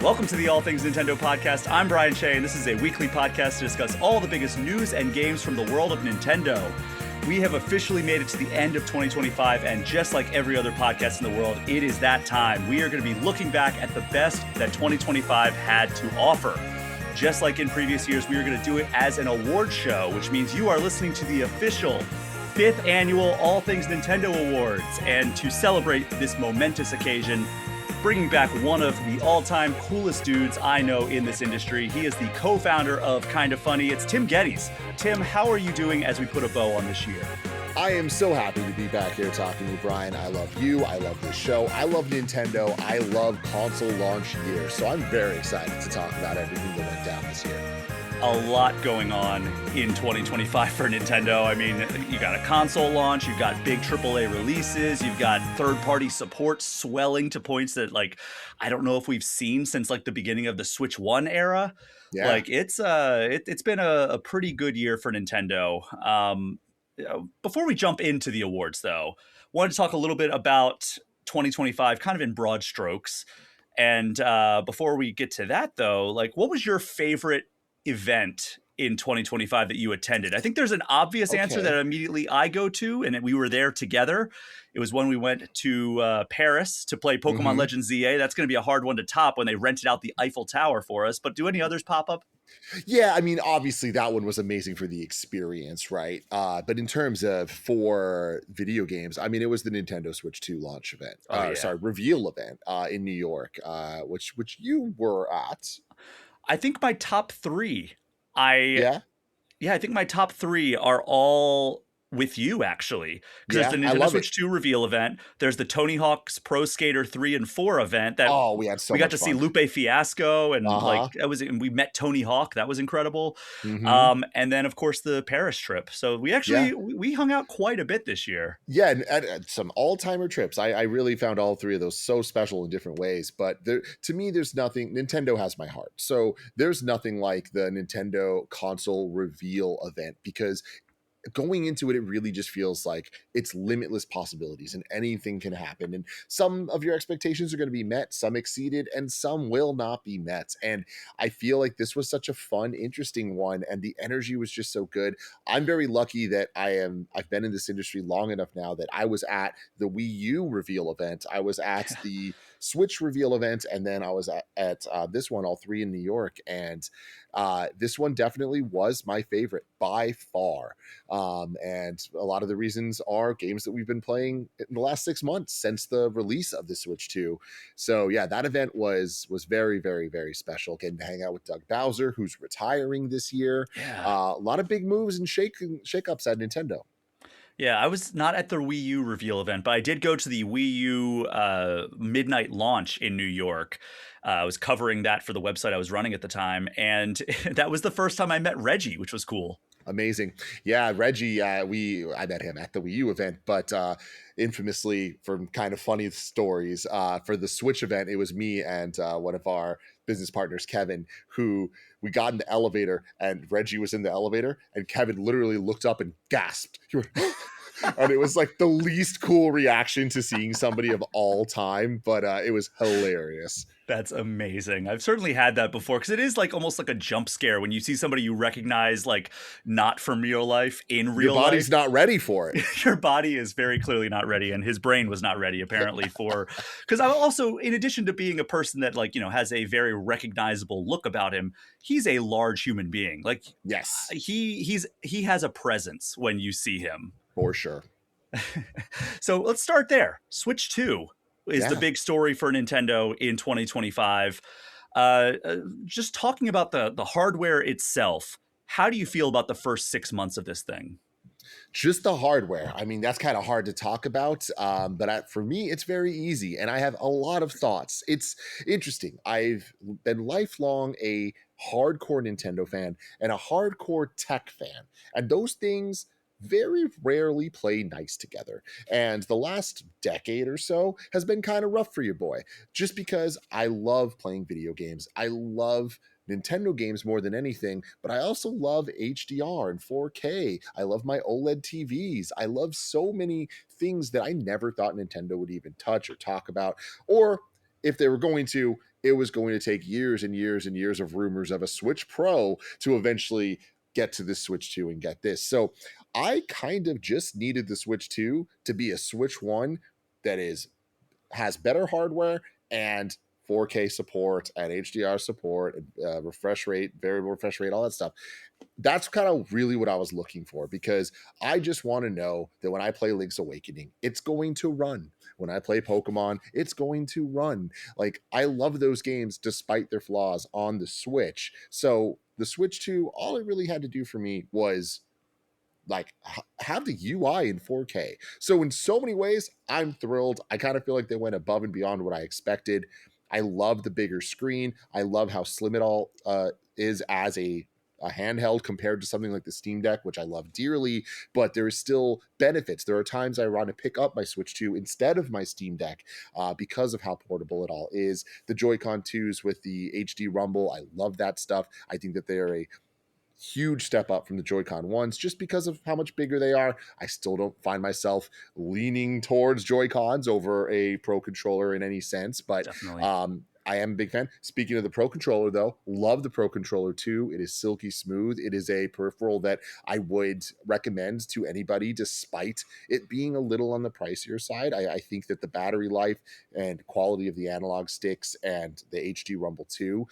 Welcome to the All Things Nintendo podcast. I'm Brian Shea, and this is a weekly podcast to discuss all the biggest news and games from the world of Nintendo. We have officially made it to the end of 2025, and just like every other podcast in the world, it is that time. We are going to be looking back at the best that 2025 had to offer. Just like in previous years, we are going to do it as an award show, which means you are listening to the official 5th annual All Things Nintendo Awards. And to celebrate this momentous occasion, bringing back one of the all-time coolest dudes I know in this industry. He is the co-founder of Kinda Funny. It's Tim Gettys. Tim, how are you doing as we put a bow on this year? I am so happy to be back here talking to you, Brian. I love you. I love this show. I love Nintendo. I love console launch year. So I'm very excited to talk about everything that went down this year. A lot going on in 2025 for Nintendo. I mean, you got a console launch, you've got big AAA releases, you've got third-party support swelling to points that, like, I don't know if we've seen since like the beginning of the Switch 1 era. Yeah. Like it's been a pretty good year for Nintendo. Before we jump into the awards, though, wanted to talk a little bit about 2025, kind of in broad strokes. And before we get to that, though, like, what was your favorite event in 2025 that you attended? I think there's an obvious answer that immediately I go to, and we were there together. It was when we went to Paris to play Pokemon Legends ZA. That's going to be a hard one to top when they rented out the Eiffel Tower for us. But do any others pop up? Yeah, I mean, obviously that one was amazing for the experience, right? But in terms of for video games, I mean, it was the Nintendo Switch 2 launch event. Reveal event in New York, which you were at. I think my top three, I think my top three are all with you, actually. Because there's the Nintendo Switch 2 reveal event. There's the Tony Hawk's Pro Skater 3 and 4 event that we got to see Lupe Fiasco, and and we met Tony Hawk. That was incredible. And then of course the Paris trip. So we actually we hung out quite a bit this year. Yeah, and some all-timer trips. I really found all three of those so special in different ways. But to me, there's nothing. Nintendo has my heart. So there's nothing like the Nintendo console reveal event, because going into it, it really just feels like it's limitless possibilities and anything can happen. And some of your expectations are going to be met, some exceeded, and some will not be met. And I feel like this was such a fun, interesting one, and the energy was just so good. I'm very lucky that I've been in this industry long enough now that I was at the Wii U reveal event. I was at the Switch reveal event, and then I was at this one, all three in New York. And this one definitely was my favorite by far. And a lot of the reasons are games that we've been playing in the last 6 months since the release of the Switch 2. So yeah, that event was very, very, very special. Getting to hang out with Doug Bowser, who's retiring this year. A lot of big moves and shakeups at Nintendo. Yeah, I was not at the Wii U reveal event, but I did go to the Wii U midnight launch in New York. I was covering that for the website I was running at the time, and that was the first time I met Reggie, which was cool. Amazing. Yeah, Reggie, I met him at the Wii U event, but infamously, from Kind of Funny stories, for the Switch event, it was me and one of our business partners, Kevin, who we got in the elevator, and Reggie was in the elevator, and Kevin literally looked up and gasped. And it was like the least cool reaction to seeing somebody of all time, but it was hilarious. That's amazing. I've certainly had that before, because it is like almost like a jump scare when you see somebody you recognize, like, not from real life in real life. Your body's not ready for it. Your body is very clearly not ready, and his brain was not ready apparently for, because I'm also, in addition to being a person that, like, you know, has a very recognizable look about him, he's a large human being. Like, yes, he has a presence when you see him. For sure. So let's start there. Switch 2 is the big story for Nintendo in 2025. Just talking about the hardware itself, how do you feel about the first 6 months of this thing? Just the hardware. I mean, that's kind of hard to talk about, but for me, it's very easy, and I have a lot of thoughts. It's interesting. I've been lifelong a hardcore Nintendo fan and a hardcore tech fan, and those things very rarely play nice together. And the last decade or so has been kind of rough for your boy, just because I love playing video games. I love Nintendo games more than anything, but I also love HDR and 4K. I love my OLED TVs. I love so many things that I never thought Nintendo would even touch or talk about, or if they were going to, it was going to take years and years and years of rumors of a Switch Pro to eventually get to the Switch 2 and get this. So I kind of just needed the Switch 2 to be a Switch 1 that has better hardware and 4K support and HDR support and refresh rate, variable refresh rate, all that stuff. That's kind of really what I was looking for, because I just want to know that when I play Link's Awakening, it's going to run. When I play Pokemon, it's going to run. Like, I love those games despite their flaws on the Switch. So the Switch 2, all it really had to do for me was like have the UI in 4K. So in so many ways, I'm thrilled. I kind of feel like they went above and beyond what I expected. I love the bigger screen. I love how slim it all is as a handheld compared to something like the Steam Deck, which I love dearly, but there is still benefits. There are times I want to pick up my Switch 2 instead of my Steam Deck because of how portable it all is. The Joy-Con 2s with the HD rumble, I love that stuff. I think that they are a huge step up from the Joy-Con ones just because of how much bigger they are. I still don't find myself leaning towards Joy-Cons over a Pro controller in any sense, but Definitely. I am a big fan. Speaking of the Pro controller, though, love the Pro controller too. It is silky smooth. It is a peripheral that I would recommend to anybody, despite it being a little on the pricier side. I think that the battery life and quality of the analog sticks and the HD Rumble 2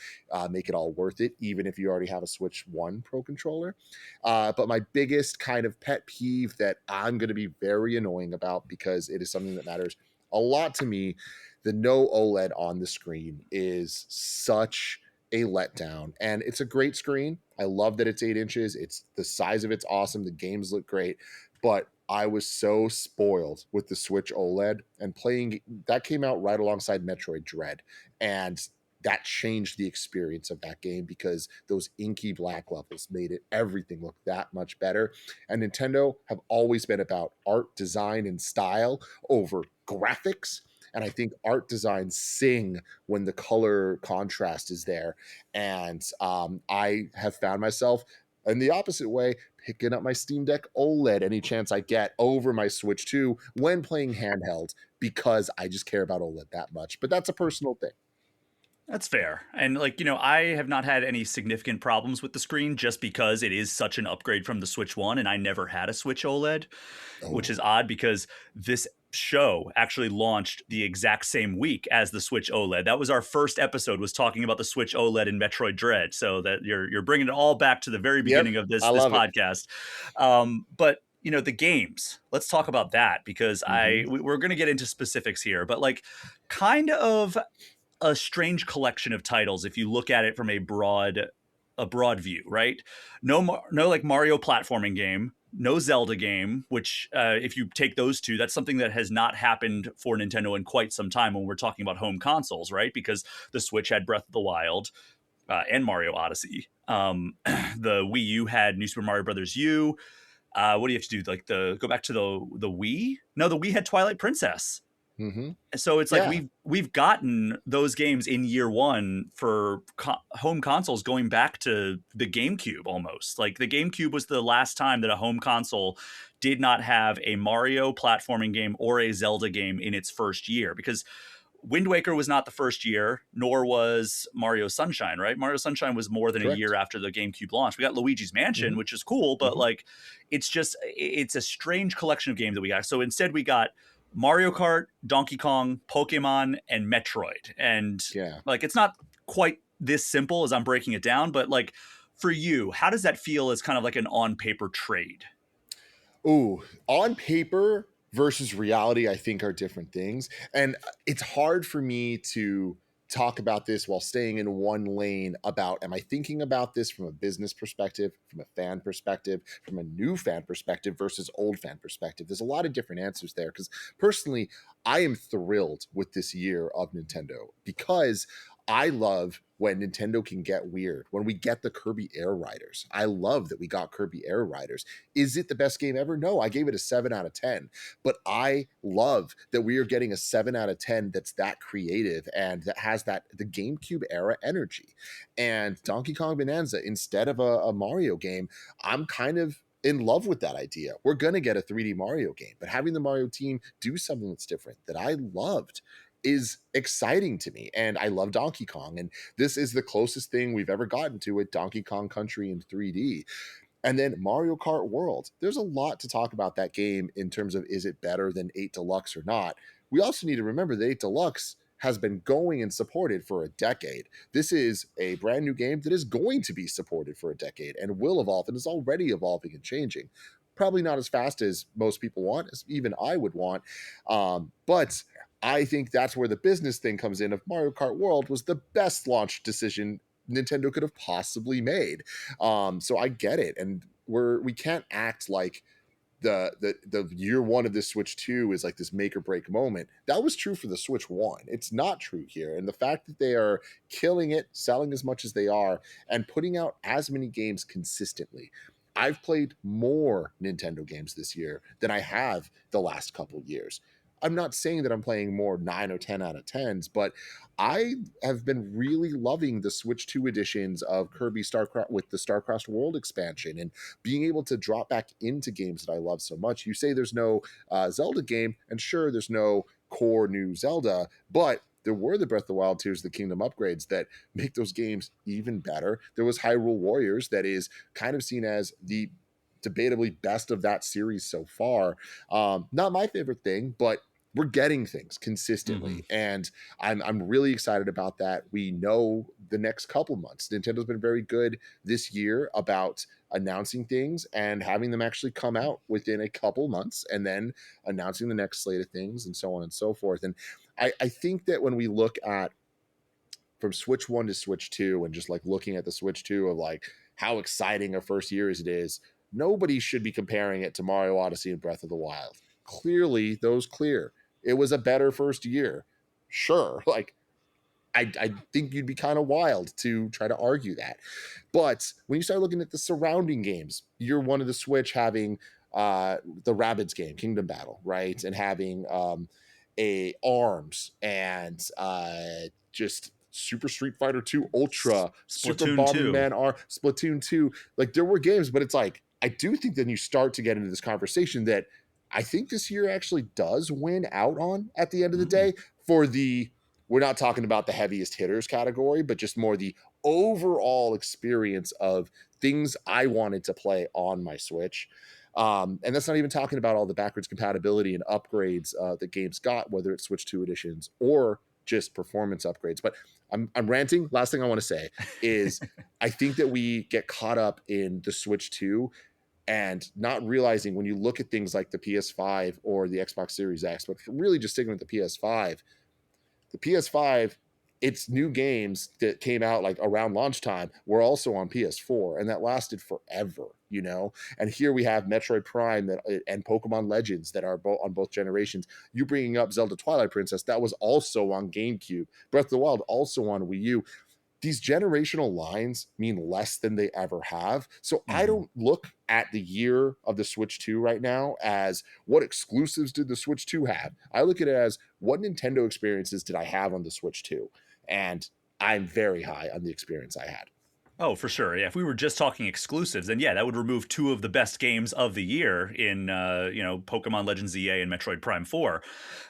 make it all worth it, even if you already have a Switch 1 Pro controller. But my biggest kind of pet peeve that I'm going to be very annoying about, because it is something that matters a lot to me, the no OLED on the screen is such a letdown. And it's a great screen. I love that it's 8 inches. It's the size of it's awesome. The games look great. But I was so spoiled with the Switch OLED, and playing that came out right alongside Metroid Dread. And that changed the experience of that game because those inky black levels made it everything look that much better. And Nintendo have always been about art, design, and style over graphics. And I think art designs sing when the color contrast is there. And I have found myself in the opposite way, picking up my Steam Deck OLED any chance I get over my Switch 2 when playing handheld, because I just care about OLED that much. But that's a personal thing. That's fair. And like, I have not had any significant problems with the screen just because it is such an upgrade from the Switch 1 and I never had a Switch OLED, which Oh, is odd because this show actually launched the exact same week as the Switch OLED. That was our first episode, was talking about the Switch OLED and Metroid Dread. So that you're bringing it all back to the very yep. beginning of I this love it. podcast. But the games. Let's talk about that because Mm-hmm. we're going to get into specifics here, but like kind of a strange collection of titles if you look at it from a broad view, right? No like Mario platforming game, no Zelda game, which if you take those two, that's something that has not happened for Nintendo in quite some time when we're talking about home consoles, right? Because the Switch had Breath of the Wild and Mario Odyssey. The Wii U had New Super Mario Brothers U. What do you have to do? Like go back to the Wii? No, the Wii had Twilight Princess. Mm-hmm. So it's like Yeah. we've gotten those games in year one for home consoles going back to the GameCube almost. Like the GameCube was the last time that a home console did not have a Mario platforming game or a Zelda game in its first year, because Wind Waker was not the first year, nor was Mario Sunshine, right? Mario Sunshine was more than a year Correct. after the GameCube launch. We got Luigi's Mansion, Mm-hmm. which is cool, but Mm-hmm. like it's a strange collection of games that we got. So instead we got Mario Kart, Donkey Kong, Pokemon, and Metroid. And Yeah. like it's not quite this simple as I'm breaking it down, but like for you, how does that feel as kind of like an on paper trade? Ooh, on paper versus reality, I think are different things. And it's hard for me to talk about this while staying in one lane about, am I thinking about this from a business perspective, from a fan perspective, from a new fan perspective versus old fan perspective? There's a lot of different answers there, because personally, I am thrilled with this year of Nintendo, because I love when Nintendo can get weird. When we get the Kirby Air Riders, I love that we got Kirby Air Riders. Is it the best game ever? No, I gave it a 7 out of 10. But I love that we are getting a 7 out of 10 that's that creative and that has that the GameCube era energy. And Donkey Kong Bonanza, instead of a Mario game, I'm kind of in love with that idea. We're going to get a 3D Mario game, but having the Mario team do something that's different that I loved. is exciting to me. And I love Donkey Kong. And this is the closest thing we've ever gotten to it, Donkey Kong Country in 3D. And then Mario Kart World. There's a lot to talk about that game in terms of, is it better than 8 Deluxe or not? We also need to remember that 8 Deluxe has been going and supported for a decade. This is a brand new game that is going to be supported for a decade and will evolve and is already evolving and changing. Probably not as fast as most people want, as even I would want. But I think that's where the business thing comes in. Of Mario Kart World was the best launch decision Nintendo could have possibly made. So I get it, and we can't act like the year one of this Switch 2 is like this make or break moment. That was true for the Switch 1. It's not true here. And the fact that they are killing it, selling as much as they are, and putting out as many games consistently. I've played more Nintendo games this year than I have the last couple years. I'm not saying that I'm playing more 9 or 10 out of 10s, but I have been really loving the Switch 2 editions of Kirby Starcraft with the Starcraft World expansion and being able to drop back into games that I love so much. You say there's no Zelda game, and sure, there's no core new Zelda, but there were the Breath of the Wild Tears of the Kingdom upgrades that make those games even better. There was Hyrule Warriors that is kind of seen as the debatably best of that series so far. Not my favorite thing, but we're getting things consistently, and I'm really excited about that. We know the next couple months, Nintendo's been very good this year about announcing things and having them actually come out within a couple months, and then announcing the next slate of things, and so on and so forth. And I think that when we look at from Switch 1 to Switch 2 and just like looking at the Switch 2 of like how exciting a first year as it is, nobody should be comparing it to Mario Odyssey and Breath of the Wild. Clearly, those clear. It was a better first year. Sure. Like, I think you'd be kind of wild to try to argue that. But when you start looking at the surrounding games, you're one of the Switch having the Rabbids game, Kingdom Battle, right? And having a ARMS and just Super Street Fighter 2 Ultra, Super Splatoon 2. Bomberman R, Splatoon 2. Like, there were games, but it's like, I do think then you start to get into this conversation that I think this year actually does win out on at the end of the day for we're not talking about the heaviest hitters category, but just more the overall experience of things I wanted to play on my Switch. And that's not even talking about all the backwards compatibility and upgrades that games got, whether it's Switch 2 editions or just performance upgrades. But I'm ranting. Last thing I want to say is I think that we get caught up in the Switch 2 and not realizing when you look at things like the PS5 or the Xbox Series X, but really just sticking with the PS5, its new games that came out like around launch time were also on PS4, and that lasted forever, you know? And here we have Metroid Prime and Pokemon Legends that are on both generations. You bringing up Zelda Twilight Princess, that was also on GameCube. Breath of the Wild also on Wii U. These generational lines mean less than they ever have. So I don't look at the year of the Switch 2 right now as what exclusives did the Switch 2 have. I look at it as what Nintendo experiences did I have on the Switch 2? And I'm very high on the experience I had. Oh, for sure. Yeah, if we were just talking exclusives, then yeah, that would remove two of the best games of the year in, Pokemon Legends ZA and Metroid Prime 4.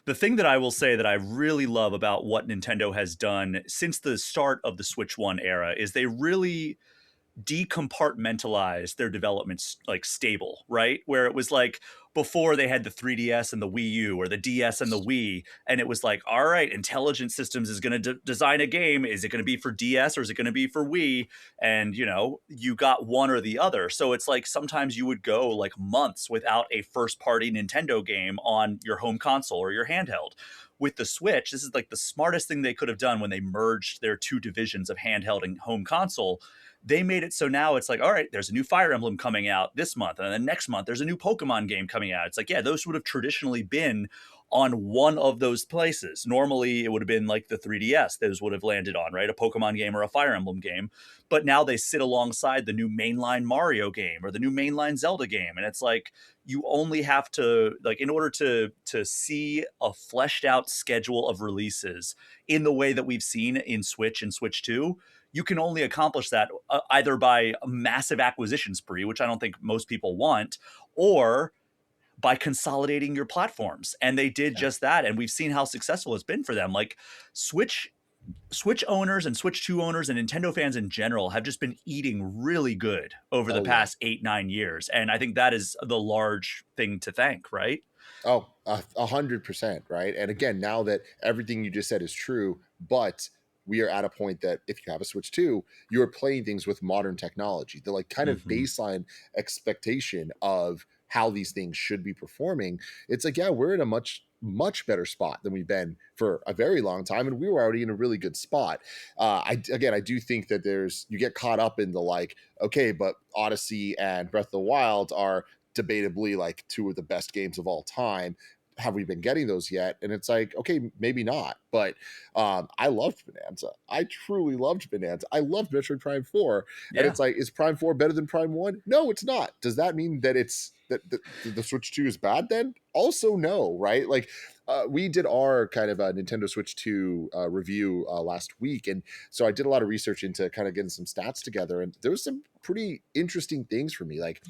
The thing that I will say that I really love about what Nintendo has done since the start of the Switch 1 era is they really decompartmentalize their development like stable, right? Where it was like before they had the 3DS and the Wii U or the DS and the Wii, and it was like, all right, Intelligent Systems is going to design a game. Is it going to be for DS or is it going to be for Wii? And you got one or the other. So it's like sometimes you would go like months without a first party Nintendo game on your home console or your handheld. With the Switch, this is like the smartest thing they could have done when they merged their two divisions of handheld and home console. They made it so now it's like, all right, there's a new Fire Emblem coming out this month, and then next month there's a new Pokemon game coming out. It's like, yeah, those would have traditionally been on one of those places. Normally it would have been like the 3DS those would have landed on, right? A Pokemon game or a Fire Emblem game. But now they sit alongside the new mainline Mario game or the new mainline Zelda game. And it's like, you only have to, like, in order to see a fleshed out schedule of releases in the way that we've seen in Switch and Switch 2, you can only accomplish that either by a massive acquisition spree, which I don't think most people want, or by consolidating your platforms. And they did Yeah. just that. And we've seen how successful it's been for them. Like Switch owners and Switch 2 owners and Nintendo fans in general have just been eating really good over the Oh yeah. past 8-9 years. And I think that is the large thing to thank, right? Oh, 100%, right? And again, now that everything you just said is true, but we are at a point that if you have a Switch 2, you're playing things with modern technology. The like kind of Mm-hmm. baseline expectation of how these things should be performing. It's like, yeah, we're in a much better spot than we've been for a very long time, and we were already in a really good spot. I do think that you get caught up in the like, okay, but Odyssey and Breath of the Wild are debatably like two of the best games of all time. Have we been getting those yet? And it's like, okay, maybe not. But I loved Bonanza. I truly loved Bonanza. I loved Metroid Prime 4. And Yeah. it's like, is Prime 4 better than Prime 1? No, it's not. Does that mean that the Switch 2 is bad then? Also, no, right? Like, we did our kind of Nintendo Switch 2 review last week. And so I did a lot of research into kind of getting some stats together. And there was some pretty interesting things for me. Like,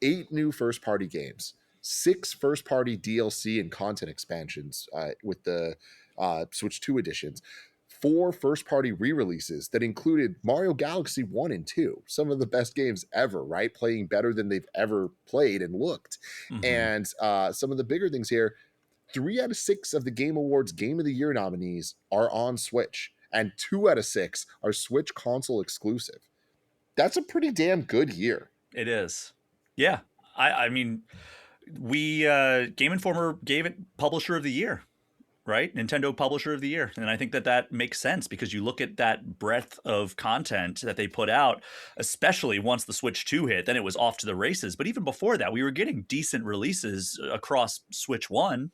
8 new first party games, 6 first party DLC and content expansions with the Switch 2 editions, 4 first party re releases that included Mario Galaxy 1 and 2, some of the best games ever, right? Playing better than they've ever played and looked. Mm-hmm. And some of the bigger things here, 3 out of 6 of the Game Awards Game of the Year nominees are on Switch, and 2 out of 6 are Switch console exclusive. That's a pretty damn good year. It is. Yeah. I mean, we Game Informer gave it Publisher of the Year, right? Nintendo Publisher of the Year. And I think that that makes sense because you look at that breadth of content that they put out, especially once the Switch 2 hit, then it was off to the races. But even before that, we were getting decent releases across Switch 1.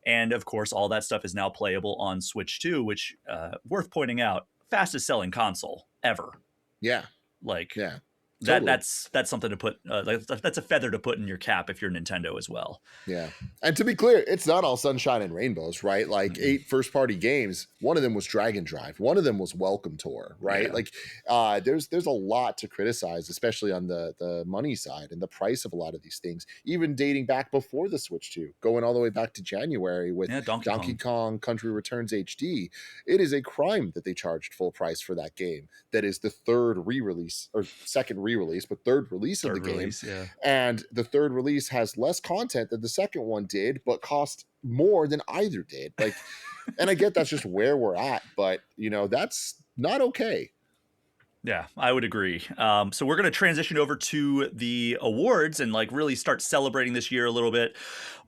And of course, all that stuff is now playable on Switch 2, which, worth pointing out, fastest selling console ever. Yeah. Like, Yeah. that Totally. that's something to put that's a feather to put in your cap if you're Nintendo as well. Yeah. And to be clear, it's not all sunshine and rainbows, right? Like Mm-mm. 8 first party games, one of them was Dragon Drive, one of them was Welcome Tour, right? Yeah. Like there's a lot to criticize, especially on the money side and the price of a lot of these things, even dating back before the Switch 2, going all the way back to January with Yeah, Donkey Donkey Kong. Kong Country Returns HD. It is a crime that they charged full price for that game. That is the third re-release or second re-release, but third release of the Third game, release, yeah. and the third release has less content than the second one did, but cost more than either did. Like, and I get that's just where we're at, but that's not okay. Yeah, I would agree. So we're going to transition over to the awards and like really start celebrating this year a little bit.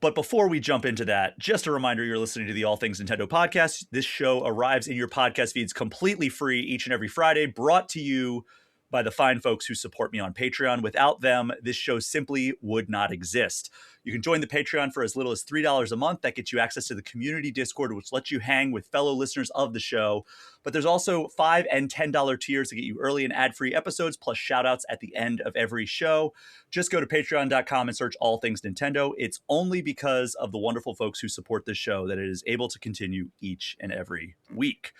But before we jump into that, just a reminder, you're listening to the All Things Nintendo podcast. This show arrives in your podcast feeds completely free each and every Friday, brought to you by the fine folks who support me on Patreon. Without them, this show simply would not exist. You can join the Patreon for as little as $3 a month. That gets you access to the community Discord, which lets you hang with fellow listeners of the show. But there's also $5 and $10 tiers to get you early and ad-free episodes, plus shout-outs at the end of every show. Just go to patreon.com and search All Things Nintendo. It's only because of the wonderful folks who support this show that it is able to continue each and every week.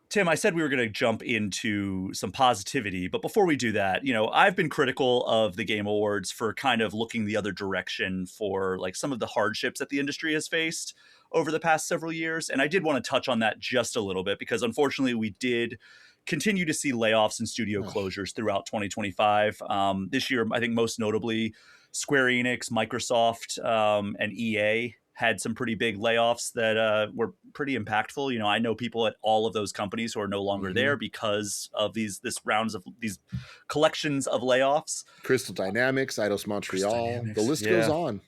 Tim, I said we were going to jump into some positivity, but before we do that, I've been critical of the Game Awards for kind of looking the other direction for like some of the hardships that the industry has faced over the past several years. And I did want to touch on that just a little bit because unfortunately we did continue to see layoffs and studio Ugh. closures throughout 2025. This year, I think most notably Square Enix, Microsoft, and EA had some pretty big layoffs that were pretty impactful. I know people at all of those companies who are no longer there because of these collections of layoffs. Crystal Dynamics, Eidos Crystal Montreal, the Dynamics, list goes yeah. on.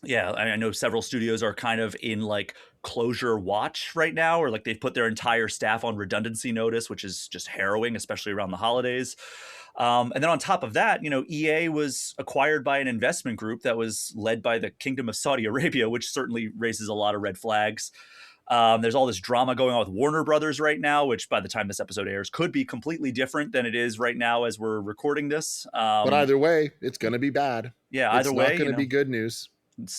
Yeah, I know several studios are kind of in like closure watch right now, or like they've put their entire staff on redundancy notice, which is just harrowing, especially around the holidays. And then on top of that, EA was acquired by an investment group that was led by the Kingdom of Saudi Arabia, which certainly raises a lot of red flags. There's all this drama going on with Warner Brothers right now, which by the time this episode airs could be completely different than it is right now as we're recording this. But either way, it's going to be bad. Yeah, It's either not way, going to be good news.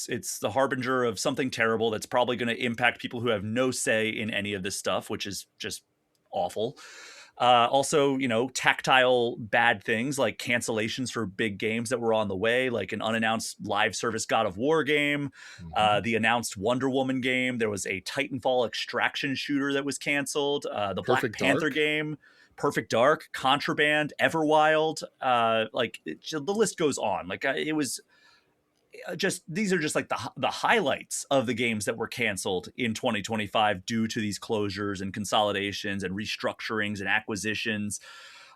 it's the harbinger of something terrible that's probably going to impact people who have no say in any of this stuff, which is just awful. Also, tactile bad things like cancellations for big games that were on the way, like an unannounced live service God of War game, Mhm. the announced Wonder Woman game. There was a Titanfall extraction shooter that was canceled. The Black Perfect Panther Dark. game, Perfect Dark, Contraband, Everwild. The list goes on. It was just these are just like the highlights of the games that were canceled in 2025 due to these closures and consolidations and restructurings and acquisitions.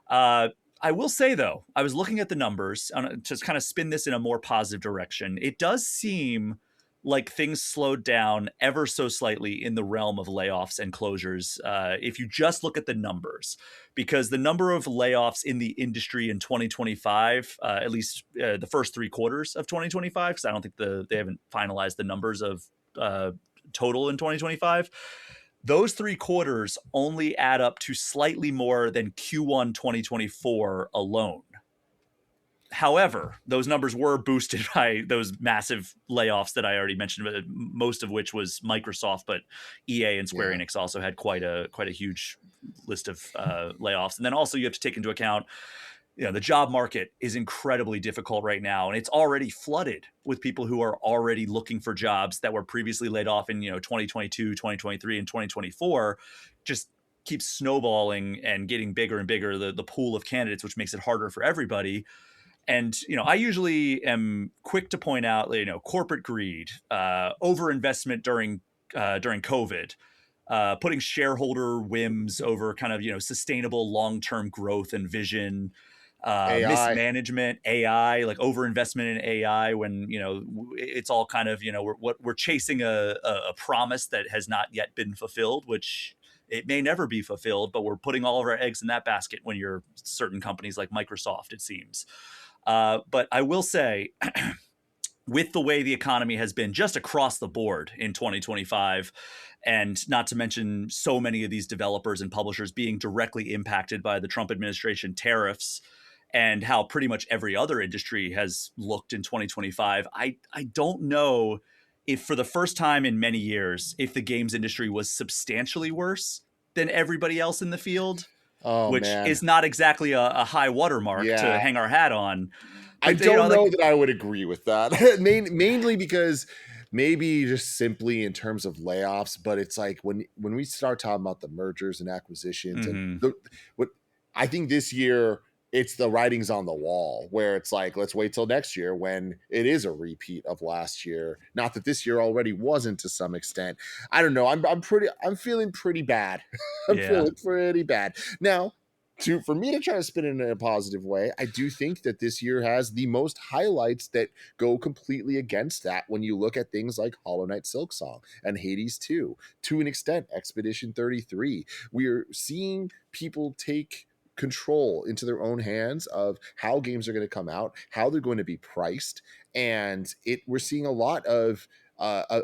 Uh, I will say though, I was looking at the numbers to kind of spin this in a more positive direction. It does seem like things slowed down ever so slightly in the realm of layoffs and closures. If you just look at the numbers, because the number of layoffs in the industry in 2025, at least the first 3 quarters of 2025, because I don't think they haven't finalized the numbers of uh, total in 2025. Those 3 quarters only add up to slightly more than Q1 2024 alone. However, those numbers were boosted by those massive layoffs that I already mentioned, most of which was Microsoft, but EA and Square Yeah. Enix also had quite a huge list of layoffs. And then also you have to take into account, the job market is incredibly difficult right now, and it's already flooded with people who are already looking for jobs that were previously laid off in 2022, 2023, and 2024. Just keeps snowballing and getting bigger and bigger, the pool of candidates, which makes it harder for everybody. And I usually am quick to point out, corporate greed, overinvestment during COVID, putting shareholder whims over kind of sustainable long-term growth and vision, AI. mismanagement, AI, like overinvestment in AI, when it's all kind of we're chasing a promise that has not yet been fulfilled, which it may never be fulfilled, but we're putting all of our eggs in that basket when you're certain companies like Microsoft, it seems. But I will say, with the way the economy has been just across the board in 2025, and not to mention so many of these developers and publishers being directly impacted by the Trump administration tariffs, and how pretty much every other industry has looked in 2025, I don't know if for the first time in many years, if the games industry was substantially worse than everybody else in the field, Oh which man. is not exactly a high watermark to Yeah. hang our hat on. I But don't like, know that I would agree with that. Mainly because maybe just simply in terms of layoffs, but it's like when we start talking about the mergers and acquisitions and mhm. what I think this year it's the writings on the wall where it's like let's wait till next year when it is a repeat of last year. Not that this year already wasn't to some extent. I don't know. I'm feeling pretty bad. I'm Yeah. feeling pretty bad. Now, for me to try to spin it in a positive way, I do think that this year has the most highlights that go completely against that when you look at things like Hollow Knight Silksong and Hades 2, to an extent, Expedition 33. We're seeing people take control into their own hands of how games are going to come out, how they're going to be priced, and we're seeing a lot of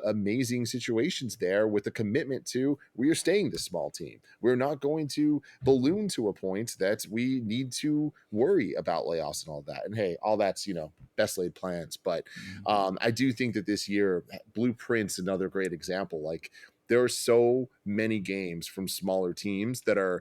amazing situations there with a commitment to we are staying this small team. We're not going to balloon to a point that we need to worry about layoffs and all that. And hey, all that's best laid plans. But Mhm. I do think that this year, Blueprint's another great example. Like there are so many games from smaller teams that are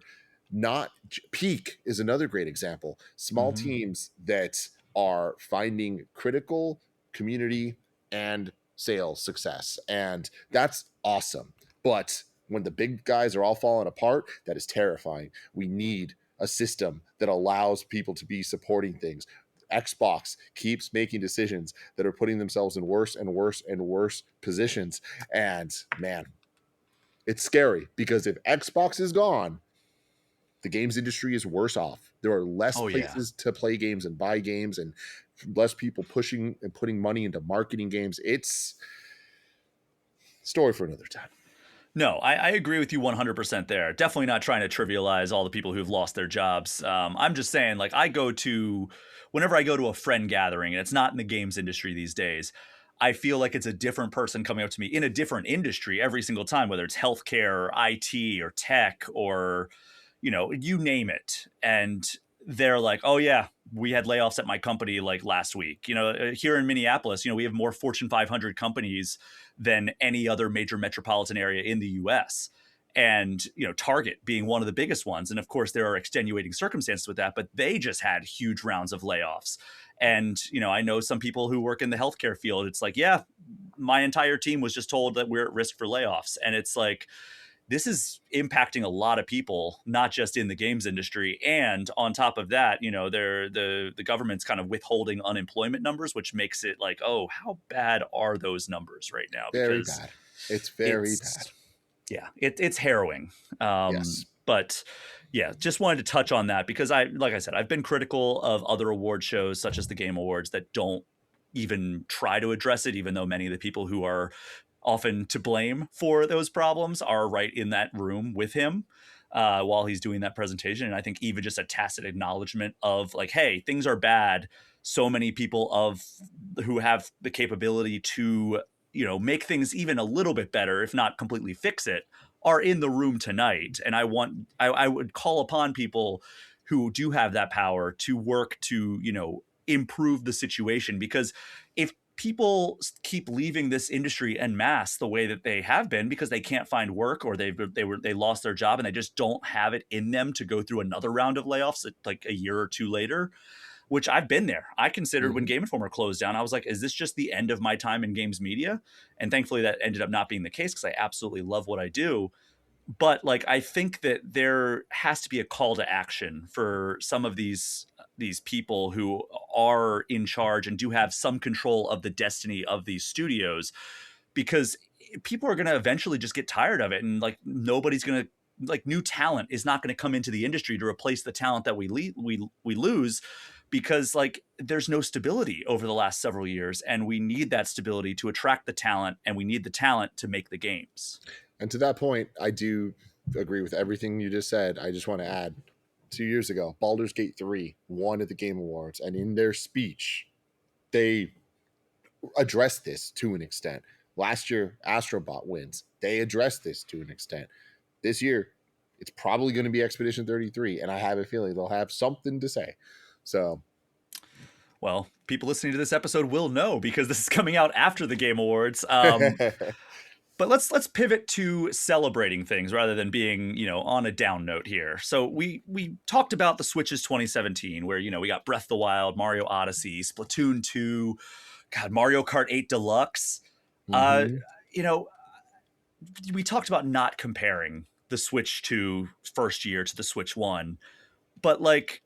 not Peak is another great example. Small Mhm. teams that are finding critical community and sales success, and that's awesome. But when the big guys are all falling apart, that is terrifying. We need a system that allows people to be supporting things. Xbox keeps making decisions that are putting themselves in worse and worse and worse positions, and man, it's scary because if Xbox is gone, the games industry is worse off. There are less Oh yeah. places to play games and buy games, and less people pushing and putting money into marketing games. It's a story for another time. No, I agree with you 100% there. Definitely not trying to trivialize all the people who've lost their jobs. I'm just saying, like, whenever I go to a friend gathering, and it's not in the games industry these days, I feel like it's a different person coming up to me in a different industry every single time, whether it's healthcare, or IT, or tech, or, you name it. And they're like, oh, yeah, we had layoffs at my company like last week. Here in Minneapolis, we have more Fortune 500 companies than any other major metropolitan area in the US. and Target being one of the biggest ones. And of course there are extenuating circumstances with that, but they just had huge rounds of layoffs. And I know some people who work in the healthcare field. It's like, yeah, my entire team was just told that we're at risk for layoffs. And it's like, this is impacting a lot of people, not just in the games industry. And on top of that, the government's kind of withholding unemployment numbers, which makes it like, oh, how bad are those numbers right now? Very Because bad. It's very bad. Yeah, it's harrowing. Yes. But yeah, just wanted to touch on that because like I said, I've been critical of other award shows such as the Game Awards that don't even try to address it, even though many of the people who are often to blame for those problems are right in that room with him while he's doing that presentation. And I think even just a tacit acknowledgement of like, hey, things are bad. So many people who have the capability to make things even a little bit better, if not completely fix it, are in the room tonight. And I would call upon people who do have that power to work to improve the situation, because if people keep leaving this industry en masse the way that they have been because they can't find work, or they lost their job and they just don't have it in them to go through another round of layoffs like a year or two later, which I've been there. I considered when Game Informer closed down, I was like, is this just the end of my time in games media? And thankfully that ended up not being the case because I absolutely love what I do. But like, I think that there has to be a call to action for some of these people who are in charge and do have some control of the destiny of these studios, because people are going to eventually just get tired of it. And like, nobody's going to, like, new talent is not going to come into the industry to replace the talent that we lose, because like there's no stability over the last several years, and we need that stability to attract the talent, and we need the talent to make the games. And to that point, I do agree with everything you just said. I just want to add, 2 years ago, Baldur's Gate 3 won at the Game Awards, and in their speech, they addressed this to an extent. Last year, Astrobot wins. They addressed this to an extent. This year, it's probably going to be Expedition 33, and I have a feeling they'll have something to say. So, well, people listening to this episode will know because this is coming out after the Game Awards. But let's pivot to celebrating things rather than being, on a down note here. So we talked about the Switch's 2017, where, we got Breath of the Wild, Mario Odyssey, Splatoon 2, God, Mario Kart 8 Deluxe. We talked about not comparing the Switch 2 first year to the Switch 1. But like,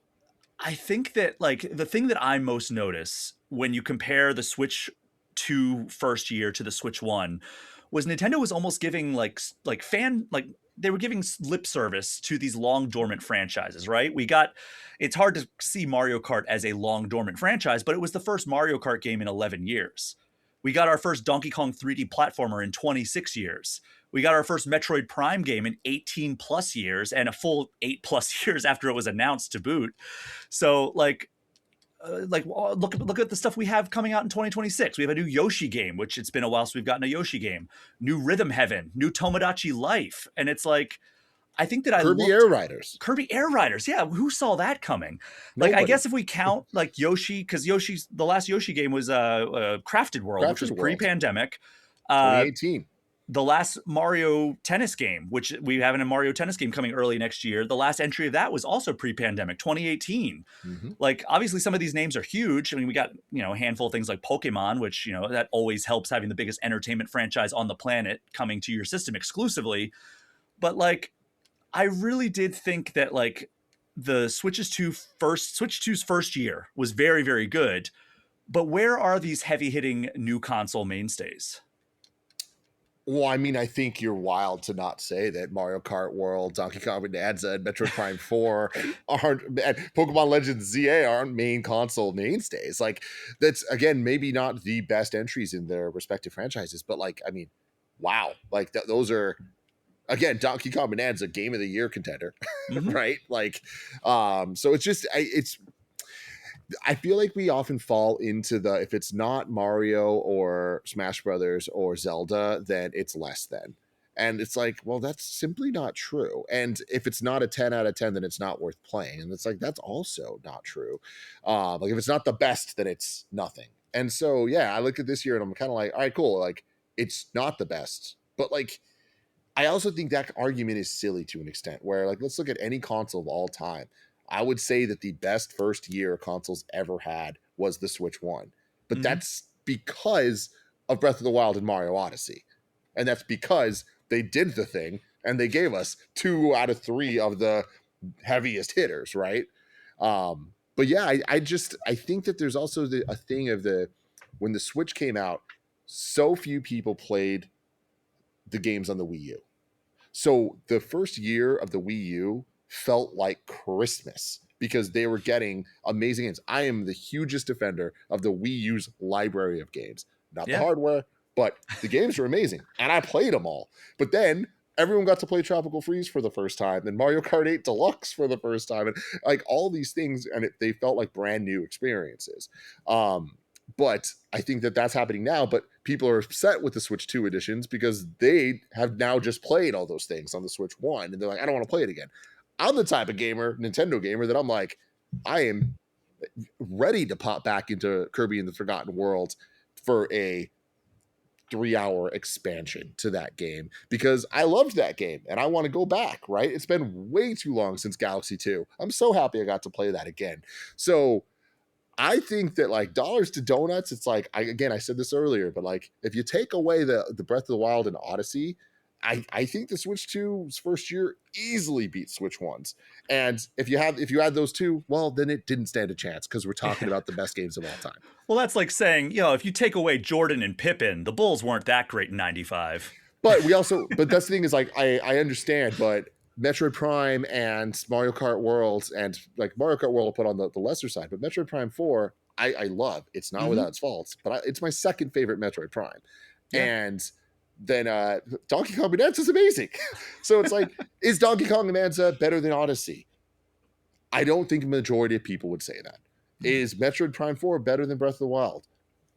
I think that like the thing that I most notice when you compare the Switch 2 first year to the Switch 1 was Nintendo was almost giving they were giving lip service to these long dormant franchises, right? It's hard to see Mario Kart as a long dormant franchise, but it was the first Mario Kart game in 11 years. We got our first Donkey Kong 3D platformer in 26 years. We got our first Metroid Prime game in 18 plus years, and a full 8 plus years after it was announced to boot. So look at the stuff we have coming out in 2026. We have a new Yoshi game, which it's been a while since we've gotten a Yoshi game. New Rhythm Heaven, new Tomodachi Life, and it's like, I think that Kirby Air Riders. Kirby Air Riders, yeah. Who saw that coming? Nobody. Like, I guess if we count like Yoshi, because the last Yoshi game was Crafted World, which was pre-pandemic. 2018. The last Mario Tennis game, which we have a Mario Tennis game coming early next year. The last entry of that was also pre-pandemic, 2018. Like, obviously some of these names are huge. I mean, we got, a handful of things like Pokemon, which, that always helps having the biggest entertainment franchise on the planet coming to your system exclusively. But like, I really did think that like the Switch 2's first year was very, very good. But where are these heavy hitting new console mainstays? Well, I mean, I think you're wild to not say that Mario Kart World, Donkey Kong Bonanza, and Metroid Prime 4 and Pokemon Legends ZA aren't main console mainstays. Like, that's, again, maybe not the best entries in their respective franchises, but like, I mean, wow. Like, those are, again, Donkey Kong Bonanza, Game of the Year contender, right? Like, so it's just, I feel like we often fall into if it's not Mario or Smash Brothers or Zelda, then it's less than. And it's like, well, that's simply not true. And if it's not a 10 out of 10, then it's not worth playing. And it's like, that's also not true. Like, if it's not the best, then it's nothing. And so, yeah, I look at this year and I'm kind of like, all right, cool. Like, it's not the best, but like, I also think that argument is silly to an extent where, like, let's look at any console of all time. I would say that the best first year consoles ever had was the Switch 1. But Mm-hmm. that's because of Breath of the Wild and Mario Odyssey. And that's because they did the thing and they gave us 2 out of 3 of the heaviest hitters, right? But yeah, I think that there's also a thing of when the Switch came out, so few people played the games on the Wii U. So the first year of the Wii U felt like Christmas because they were getting amazing games. I am the hugest defender of the Wii U's library of games, not the Yeah. hardware, but the games were amazing. And I played them all. But then everyone got to play Tropical Freeze for the first time and Mario Kart 8 Deluxe for the first time. And like all these things, and they felt like brand new experiences. But I think that that's happening now. But people are upset with the Switch 2 editions because they have now just played all those things on the Switch 1. And they're like, I don't want to play it again. I'm the type of Nintendo gamer, that I'm like, I am ready to pop back into Kirby and the Forgotten World for a 3-hour expansion to that game because I loved that game and I want to go back, right? It's been way too long since Galaxy 2. I'm so happy I got to play that again. So I think that like dollars to donuts, it's like, I said this earlier, but like if you take away the Breath of the Wild and Odyssey, I think the Switch 2's first year easily beats Switch 1's. And if you add those two, well, then it didn't stand a chance because we're talking about the best games of all time. Well, that's like saying, if you take away Jordan and Pippen, the Bulls weren't that great in 95. But but that's the thing is like, I understand, but Metroid Prime and Mario Kart World, and like Mario Kart World I'll put on the lesser side, but Metroid Prime 4, I love. It's not without its faults, but it's my second favorite Metroid Prime. Yeah. And then Donkey Kong Bonanza is amazing. So it's like, is Donkey Kong Bonanza better than Odyssey? I don't think a majority of people would say that. Is Metroid Prime 4 better than Breath of the Wild?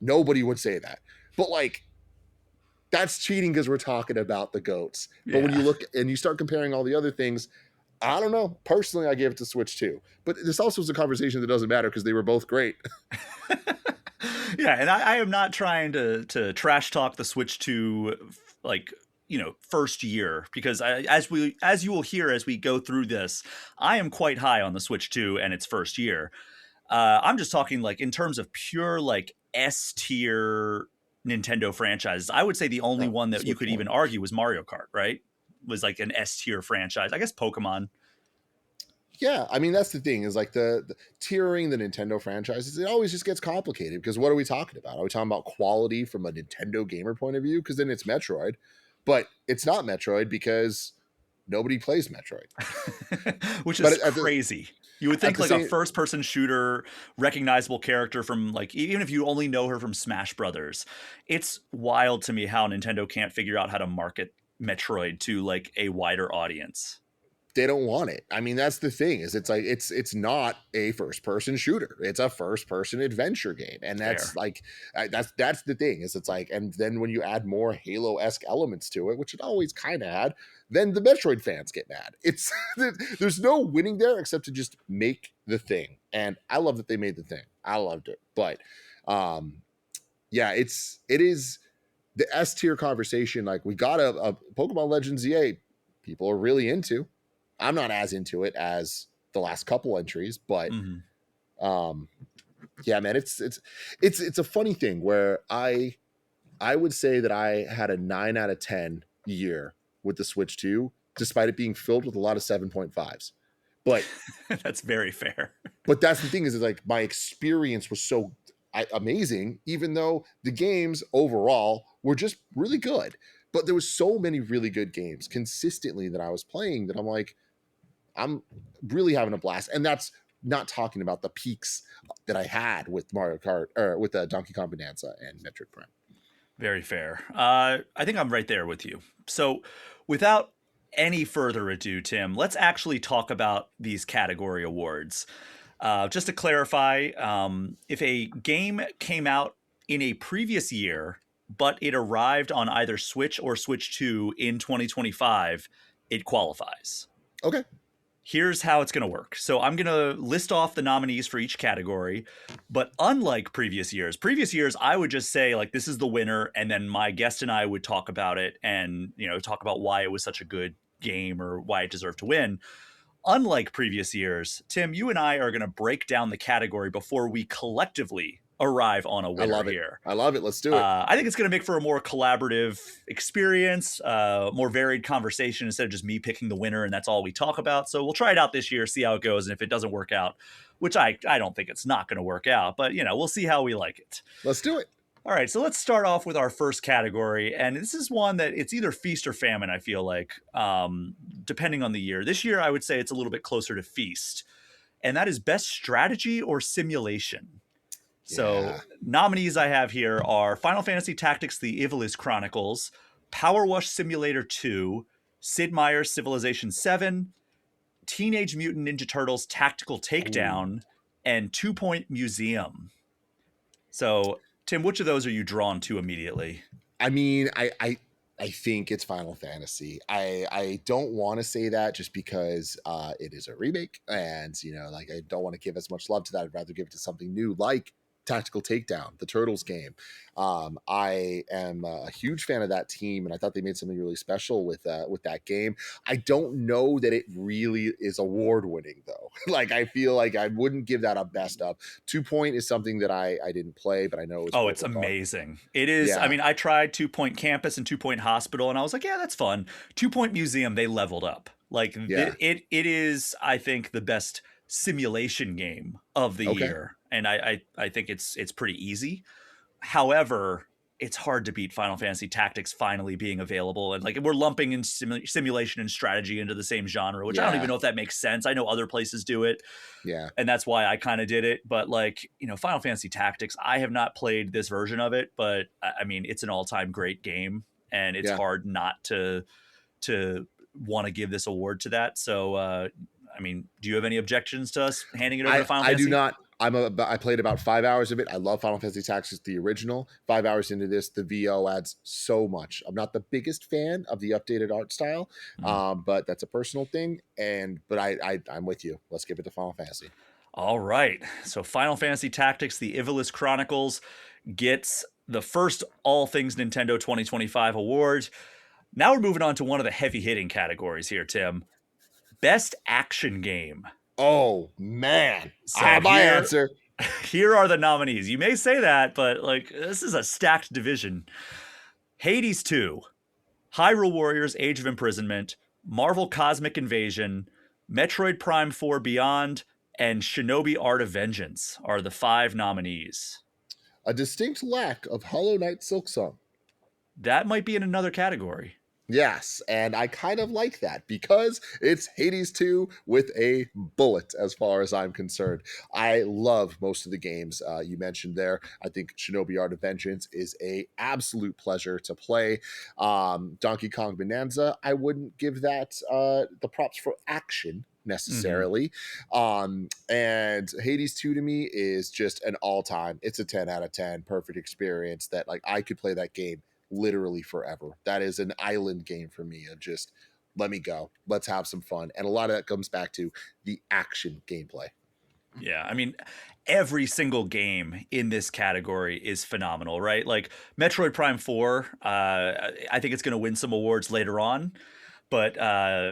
Nobody would say that. But like, that's cheating because we're talking about the GOATs. But when you look and you start comparing all the other things, I don't know. Personally, I gave it to Switch 2. But this also is a conversation that doesn't matter because they were both great. Yeah, and I am not trying to trash talk the Switch 2 like, first year, because as you will hear as we go through this, I am quite high on the Switch 2 and its first year. I'm just talking like in terms of pure like S tier Nintendo franchises. I would say the only one that you could even argue was Mario Kart, right? Was like an S tier franchise. I guess Pokemon. Yeah, I mean, that's the thing is like the tiering the Nintendo franchises, it always just gets complicated because what are we talking about? Are we talking about quality from a Nintendo gamer point of view? Because then it's Metroid, but it's not Metroid because nobody plays Metroid. Which is crazy. You would think like a first-person shooter, recognizable character from like, even if you only know her from Smash Brothers, it's wild to me how Nintendo can't figure out how to market Metroid to like a wider audience. They don't want it. I mean, that's the thing is it's like, it's not a first person shooter. It's a first person adventure game. And that's like, that's the thing is it's like, and then when you add more Halo-esque elements to it, which it always kind of had, then the Metroid fans get mad. It's there's no winning there except to just make the thing. And I love that they made the thing. I loved it. But yeah, it is the S tier conversation. Like we got a Pokemon Legends EA people are really into. I'm not as into it as the last couple entries, but yeah, man, it's a funny thing where I would say that I had a 9 out of 10 year with the Switch 2, despite it being filled with a lot of 7.5s. But that's very fair. But that's the thing is like my experience was so amazing, even though the games overall were just really good. But there was so many really good games consistently that I was playing that I'm like, I'm really having a blast. And that's not talking about the peaks that I had with Mario Kart or with Donkey Kong Bonanza and Metroid Prime. Very fair. I think I'm right there with you. So without any further ado, Tim, let's actually talk about these category awards. Just to clarify, if a game came out in a previous year, but it arrived on either Switch or Switch 2 in 2025, it qualifies. Okay. here's how it's going to work. So I'm going to list off the nominees for each category, but unlike previous years, I would just say like this is the winner, and then my guest and I would talk about it and talk about why it was such a good game or why it deserved to win. Unlike previous years, Tim, you and I are going to break down the category before we collectively arrive on a I winner love it. here. I love it. Let's do it. I think it's going to make for a more collaborative experience, more varied conversation instead of just me picking the winner and that's all we talk about. So we'll try it out this year, see how it goes. And if it doesn't work out, which I don't think it's not going to work out, but we'll see how we like it. Let's do it. All right, so let's start off with our first category, and this is one that it's either feast or famine, I feel like, depending on the year. This year, I would say it's a little bit closer to feast, and that is best strategy or simulation. So nominees I have here are Final Fantasy Tactics: The Ivalice Chronicles, Power Wash Simulator 2, Sid Meier's Civilization 7, Teenage Mutant Ninja Turtles Tactical Takedown, and 2 Point Museum. So, Tim, which of those are you drawn to immediately? I mean, I think it's Final Fantasy. I don't want to say that just because it is a remake, and like I don't want to give as much love to that. I'd rather give it to something new, like Tactical Takedown, the Turtles game. I am a huge fan of that team, and I thought they made something really special with that game. I don't know that it really is award winning though. Like I feel like I wouldn't give that a best of. 2 Point is something that I didn't play, but I know it's amazing. It is. Yeah. I mean, I tried 2 Point Campus and 2 Point Hospital, and I was like, yeah, that's fun. 2 Point Museum, they leveled up. Like it is, I think, the best simulation game of the year, and I think it's pretty easy. However, it's hard to beat Final Fantasy Tactics finally being available, and like we're lumping in simulation and strategy into the same genre, which I don't even know if that makes sense. I know other places do it, and that's why I kind of did it. But like Final Fantasy Tactics, I have not played this version of it, but I mean it's an all-time great game, and it's hard not to want to give this award to that. So I mean, do you have any objections to us handing it over to Final Fantasy? I do not. I played about 5 hours of it. I love Final Fantasy Tactics, the original. 5 hours into this, the VO adds so much. I'm not the biggest fan of the updated art style, but that's a personal thing. But I'm with you. Let's give it to Final Fantasy. All right. So Final Fantasy Tactics: The Ivalice Chronicles gets the first All Things Nintendo 2025 award. Now we're moving on to one of the heavy-hitting categories here, Tim. Best action game. Oh, man. So I have my answer. Here are the nominees. You may say that, but like this is a stacked division. Hades 2, Hyrule Warriors Age of Imprisonment, Marvel Cosmic Invasion, Metroid Prime 4 Beyond, and Shinobi Art of Vengeance are the 5 nominees. A distinct lack of Hollow Knight Silksong. That might be in another category. Yes, and I kind of like that because it's Hades 2 with a bullet as far as I'm concerned. I love most of the games you mentioned there. I think Shinobi Art of Vengeance is a absolute pleasure to play. Donkey Kong Bonanza, I wouldn't give that the props for action necessarily. And Hades 2 to me is just an all-time. It's a 10 out of 10 perfect experience that like I could play that game literally forever. That is an island game for me of just let me go, let's have some fun. And a lot of that comes back to the action gameplay. Yeah, I mean, every single game in this category is phenomenal, right? Like Metroid Prime 4, I think it's going to win some awards later on, but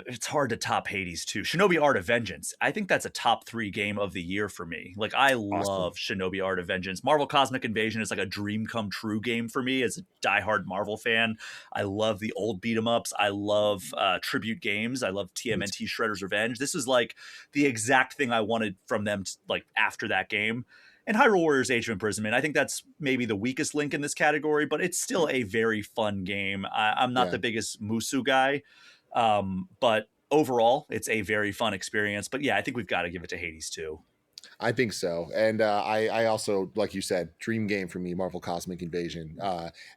it's hard to top Hades 2. Shinobi Art of Vengeance, I think that's a top 3 game of the year for me. Like I love Shinobi Art of Vengeance. Marvel Cosmic Invasion is like a dream come true game for me as a diehard Marvel fan. I love the old beat 'em ups. I love tribute games. I love TMNT Shredder's Revenge. This is like the exact thing I wanted from them like after that game. And Hyrule Warriors Age of Imprisonment, I think that's maybe the weakest link in this category, but it's still a very fun game. I'm not the biggest Musu guy. But overall, it's a very fun experience. But yeah, I think we've got to give it to Hades 2. I think so. And I also, like you said, dream game for me, Marvel Cosmic Invasion.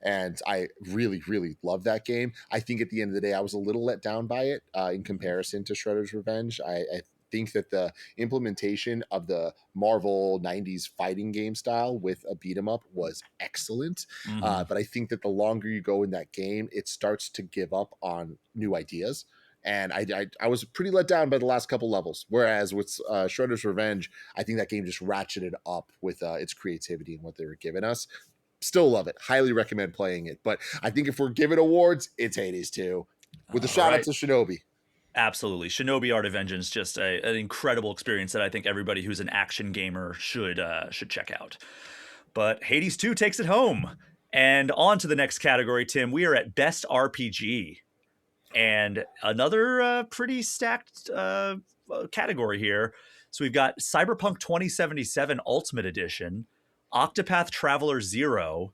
And I really, really love that game. I think at the end of the day, I was a little let down by it in comparison to Shredder's Revenge. I think that the implementation of the Marvel 90s fighting game style with a beat 'em up was excellent. But I think that the longer you go in that game, it starts to give up on new ideas. and I was pretty let down by the last couple levels. Whereas with Shredder's Revenge, I think that game just ratcheted up with its creativity and what they were giving us. Still love it. Highly recommend playing it. But I think if we're giving awards, it's Hades 2. With a All shout out right. to Shinobi. Absolutely. Shinobi Art of Vengeance, just an incredible experience that I think everybody who's an action gamer should check out. But Hades 2 takes it home. And on to the next category, Tim. We are at Best RPG. And another pretty stacked category here. So we've got Cyberpunk 2077 Ultimate Edition, Octopath Traveler 0,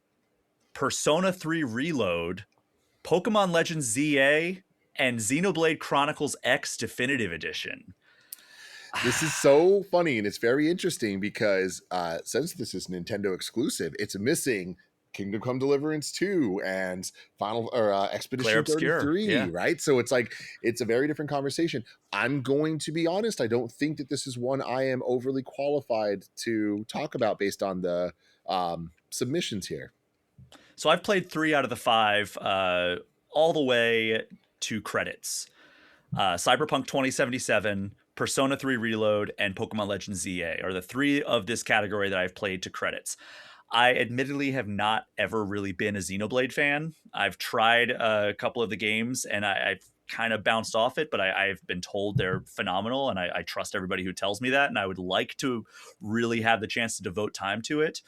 Persona 3 Reload, Pokemon Legends ZA, and Xenoblade Chronicles X Definitive Edition. This is so funny and it's very interesting because since this is Nintendo exclusive, it's missing Kingdom Come Deliverance 2 and Final or Claire Expedition Obscure, 33, yeah. right? So it's like it's a very different conversation. I'm going to be honest, I don't think that this is one I am overly qualified to talk about based on the submissions here. So I've played 3 out of the 5 all the way to credits. Cyberpunk 2077, Persona 3 Reload, and Pokemon Legends ZA are the 3 of this category that I've played to credits. I admittedly have not ever really been a Xenoblade fan. I've tried a couple of the games and I've kind of bounced off it, but I've been told they're phenomenal and I trust everybody who tells me that. And I would like to really have the chance to devote time to it.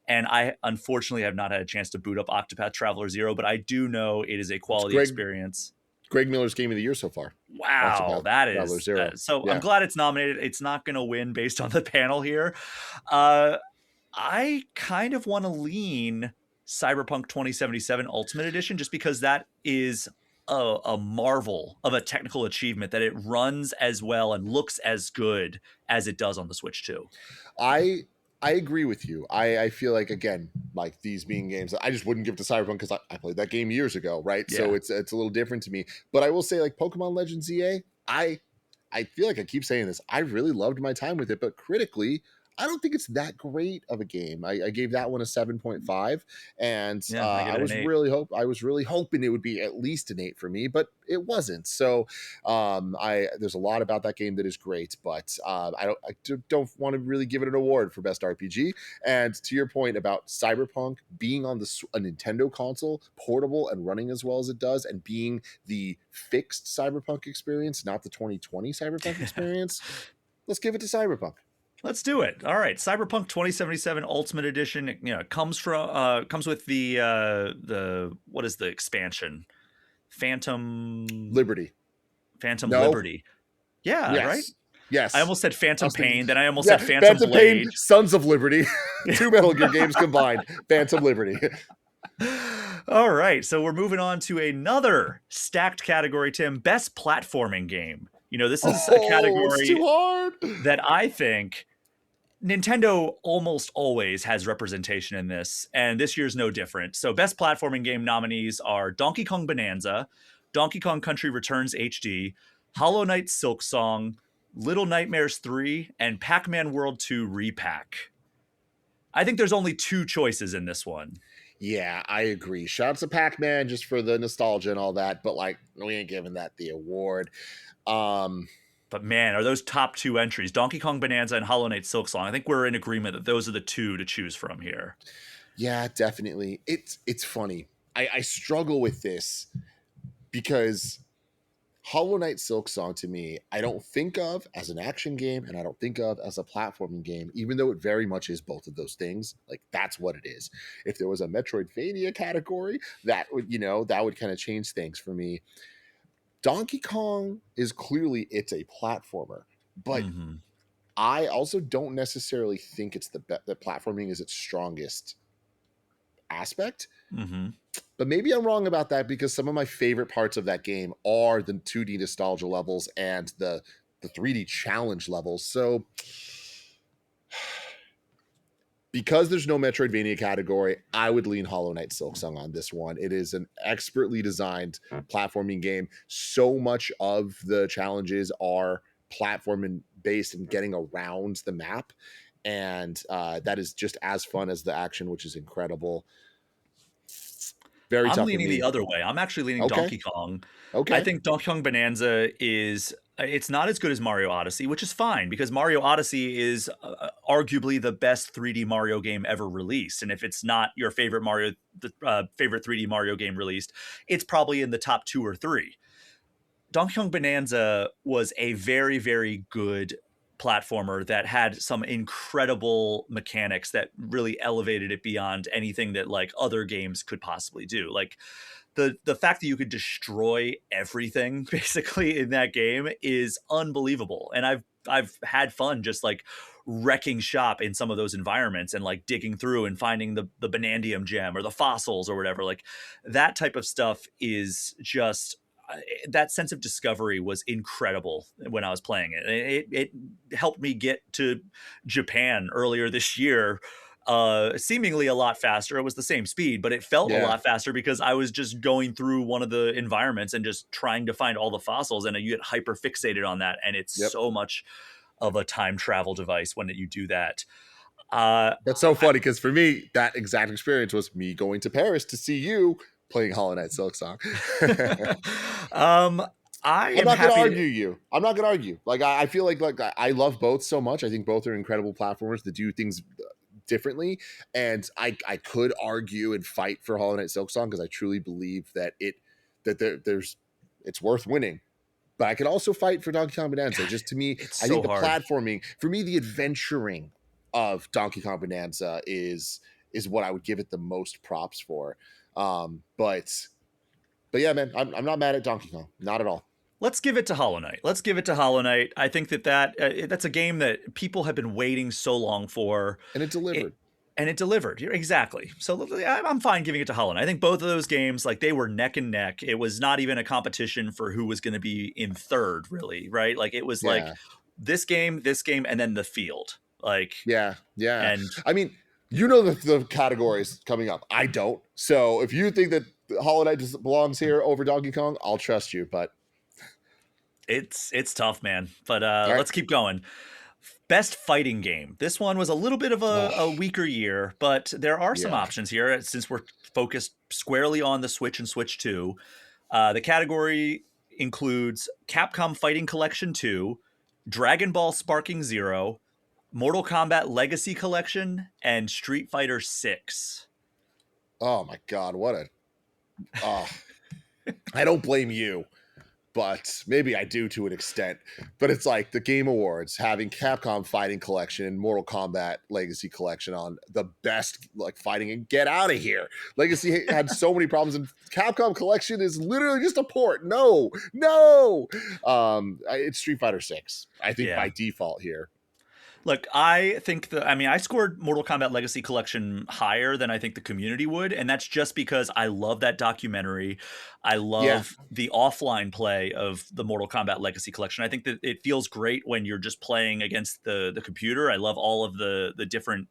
And I unfortunately have not had a chance to boot up Octopath Traveler 0, but I do know it is a quality experience. Greg Miller's game of the year so far. Wow, Octopath that Traveler is 0. so. Yeah. I'm glad it's nominated. It's not going to win based on the panel here. I kind of want to lean Cyberpunk 2077 Ultimate Edition just because that is a marvel of a technical achievement, that it runs as well and looks as good as it does on the Switch 2. I agree with you. I feel like, again, like these being games that I just wouldn't give to Cyberpunk because I played that game years ago, right? Yeah. So it's a little different to me. But I will say, like Pokemon Legends ZA, I feel like I keep saying this. I really loved my time with it, but critically, I don't think it's that great of a game. I gave that one a 7.5, and Yeah, I was really hoping it would be at least an 8 for me, but it wasn't. So there's a lot about that game that is great, but I don't want to really give it an award for best RPG. And to your point about Cyberpunk being on a Nintendo console, portable and running as well as it does, and being the fixed Cyberpunk experience, not the 2020 Cyberpunk experience, let's give it to Cyberpunk. Let's do it. All right, Cyberpunk 2077 Ultimate Edition. Comes with the what is the expansion? Phantom Liberty. Yeah, yes. Right. Yes. I almost said Phantom Pain, then I almost said Phantom Blade. Pain, Sons of Liberty. 2 Metal Gear games combined. Phantom Liberty. All right, so we're moving on to another stacked category, Tim. Best platforming game. This is a category too hard. that I think Nintendo almost always has representation in this, and this year's no different. So best platforming game nominees are Donkey Kong Bonanza, Donkey Kong Country Returns HD, Hollow Knight Silksong, Little Nightmares 3, and Pac-Man World 2 Repack. I think there's only 2 choices in this one. Yeah, I agree. Shouts to Pac-Man just for the nostalgia and all that, but like we ain't giving that the award. But man, are those top 2 entries, Donkey Kong Bonanza and Hollow Knight Silksong? I think we're in agreement that those are the 2 to choose from here. Yeah, definitely. It's funny. I struggle with this because Hollow Knight Silksong to me, I don't think of as an action game and I don't think of as a platforming game, even though it very much is both of those things. Like that's what it is. If there was a Metroidvania category, that would kind of change things for me. Donkey Kong is clearly it's a platformer, but I also don't necessarily think it's that platforming is its strongest aspect. But maybe I'm wrong about that because some of my favorite parts of that game are the 2D nostalgia levels and the 3D challenge levels. So because there's no Metroidvania category, I would lean Hollow Knight Silksong on this one. It is an expertly designed platforming game. So much of the challenges are platforming based and getting around the map. And that is just as fun as the action, which is incredible. Very I'm tough for leaning the me. other way. I'm actually leaning Okay. Donkey Kong. I Okay. think Donkey Kong Bonanza is it's not as good as Mario Odyssey, which is fine because Mario Odyssey is arguably the best 3D Mario game ever released. And if it's not your favorite favorite 3D Mario game released, it's probably in the top 2 or 3. Donkey Kong Bonanza was a very, very good platformer that had some incredible mechanics that really elevated it beyond anything that like other games could possibly do. Like the fact that you could destroy everything basically in that game is unbelievable. And I've had fun just like wrecking shop in some of those environments and like digging through and finding the Banandium gem or the fossils or whatever. Like that type of stuff is just that sense of discovery was incredible when I was playing it. It helped me get to Japan earlier this year, seemingly a lot faster. It was the same speed, but it felt a Yeah. lot faster because I was just going through one of the environments and just trying to find all the fossils, and you get hyper fixated on that, and it's Yep. so much of a time travel device when you do that. Uh, That's so funny because for me, that exact experience was me going to Paris to see you playing Hollow Knight Silk Song. um, I I'm am not gonna happy. argue you. I'm not gonna argue. Like I feel like I love both so much. I think both are incredible platformers that do things differently. And I could argue and fight for Hollow Knight Silk Song because I truly believe that there's it's worth winning. But I could also fight for Donkey Kong Bonanza. Just to me, It's I think so the hard. platforming, for me, the adventuring of Donkey Kong Bonanza is what I would give it the most props for. But yeah, man, I'm not mad at Donkey Kong, not at all. Let's give it to Hollow Knight. Let's give it to Hollow Knight. I think that's a game that people have been waiting so long for. And it It, delivered. and it delivered. Exactly. So I'm fine giving it to Hollow Knight. I think both of those games, like they were neck and neck. It was not even a competition for who was going to be in third, really, right? Like it was like Yeah, this game, and then the field. Like, yeah. and I mean, you know the categories coming up. I don't. So if you think that Hollow Knight just belongs here over Donkey Kong, I'll trust you. But it's tough, man. But all right, let's keep going. Best fighting game. This one was a little bit of oh, a weaker year, but there are some yeah. options here since we're focused squarely on the Switch and Switch 2. The category includes Capcom Fighting Collection 2, Dragon Ball Sparking Zero, Mortal Kombat Legacy Collection, and Street Fighter 6. Oh my God, what a. Oh, I don't blame you, but maybe I do to an extent. But it's like the Game Awards having Capcom Fighting Collection and Mortal Kombat Legacy Collection on the best like fighting, and get out of here. Legacy had so many problems, and Capcom Collection is literally just a port. No, no. It's Street Fighter 6. I think Yeah. by default here. Look, I think I scored Mortal Kombat Legacy Collection higher than I think the community would, and that's just because I love that documentary. I Yeah, love the offline play of the Mortal Kombat Legacy Collection. I think that it feels great when you're just playing against the computer. I love all of the different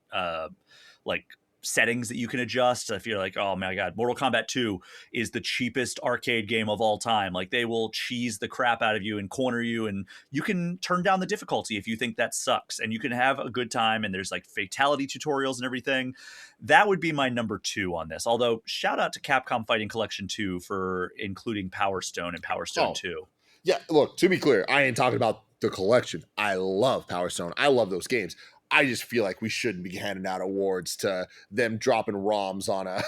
like settings that you can adjust. I feel like, oh my god, Mortal Kombat 2 is the cheapest arcade game of all time. Like they will cheese the crap out of you and corner you, and you can turn down the difficulty if you think that sucks, and you can have a good time, and there's like fatality tutorials and everything. That would be my number 2 on this. Although shout out to Capcom Fighting Collection 2 for including Power Stone and Power Stone oh 2. yeah. Look, to be clear, I ain't talking about the collection. I love Power Stone. I love those games. I just feel like we shouldn't be handing out awards to them dropping ROMs on a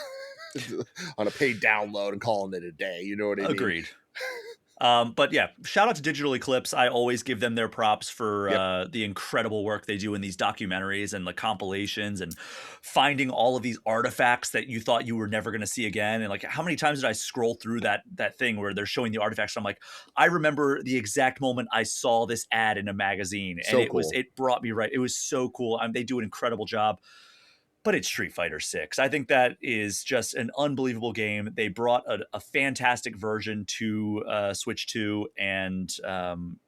on a paid download and calling it a day. You know what I mean? Agreed. But yeah, shout out to Digital Eclipse. I always give them their props for Yep. the incredible work they do in these documentaries and the compilations and finding all of these artifacts that you thought you were never going to see again. And like, how many times did I scroll through that thing where they're showing the artifacts? And I'm like, I remember the exact moment I saw this ad in a magazine, and So cool. it brought me right. It was so cool. They do an incredible job. But it's Street Fighter 6. I think that is just an unbelievable game. They brought a fantastic version to Switch 2, and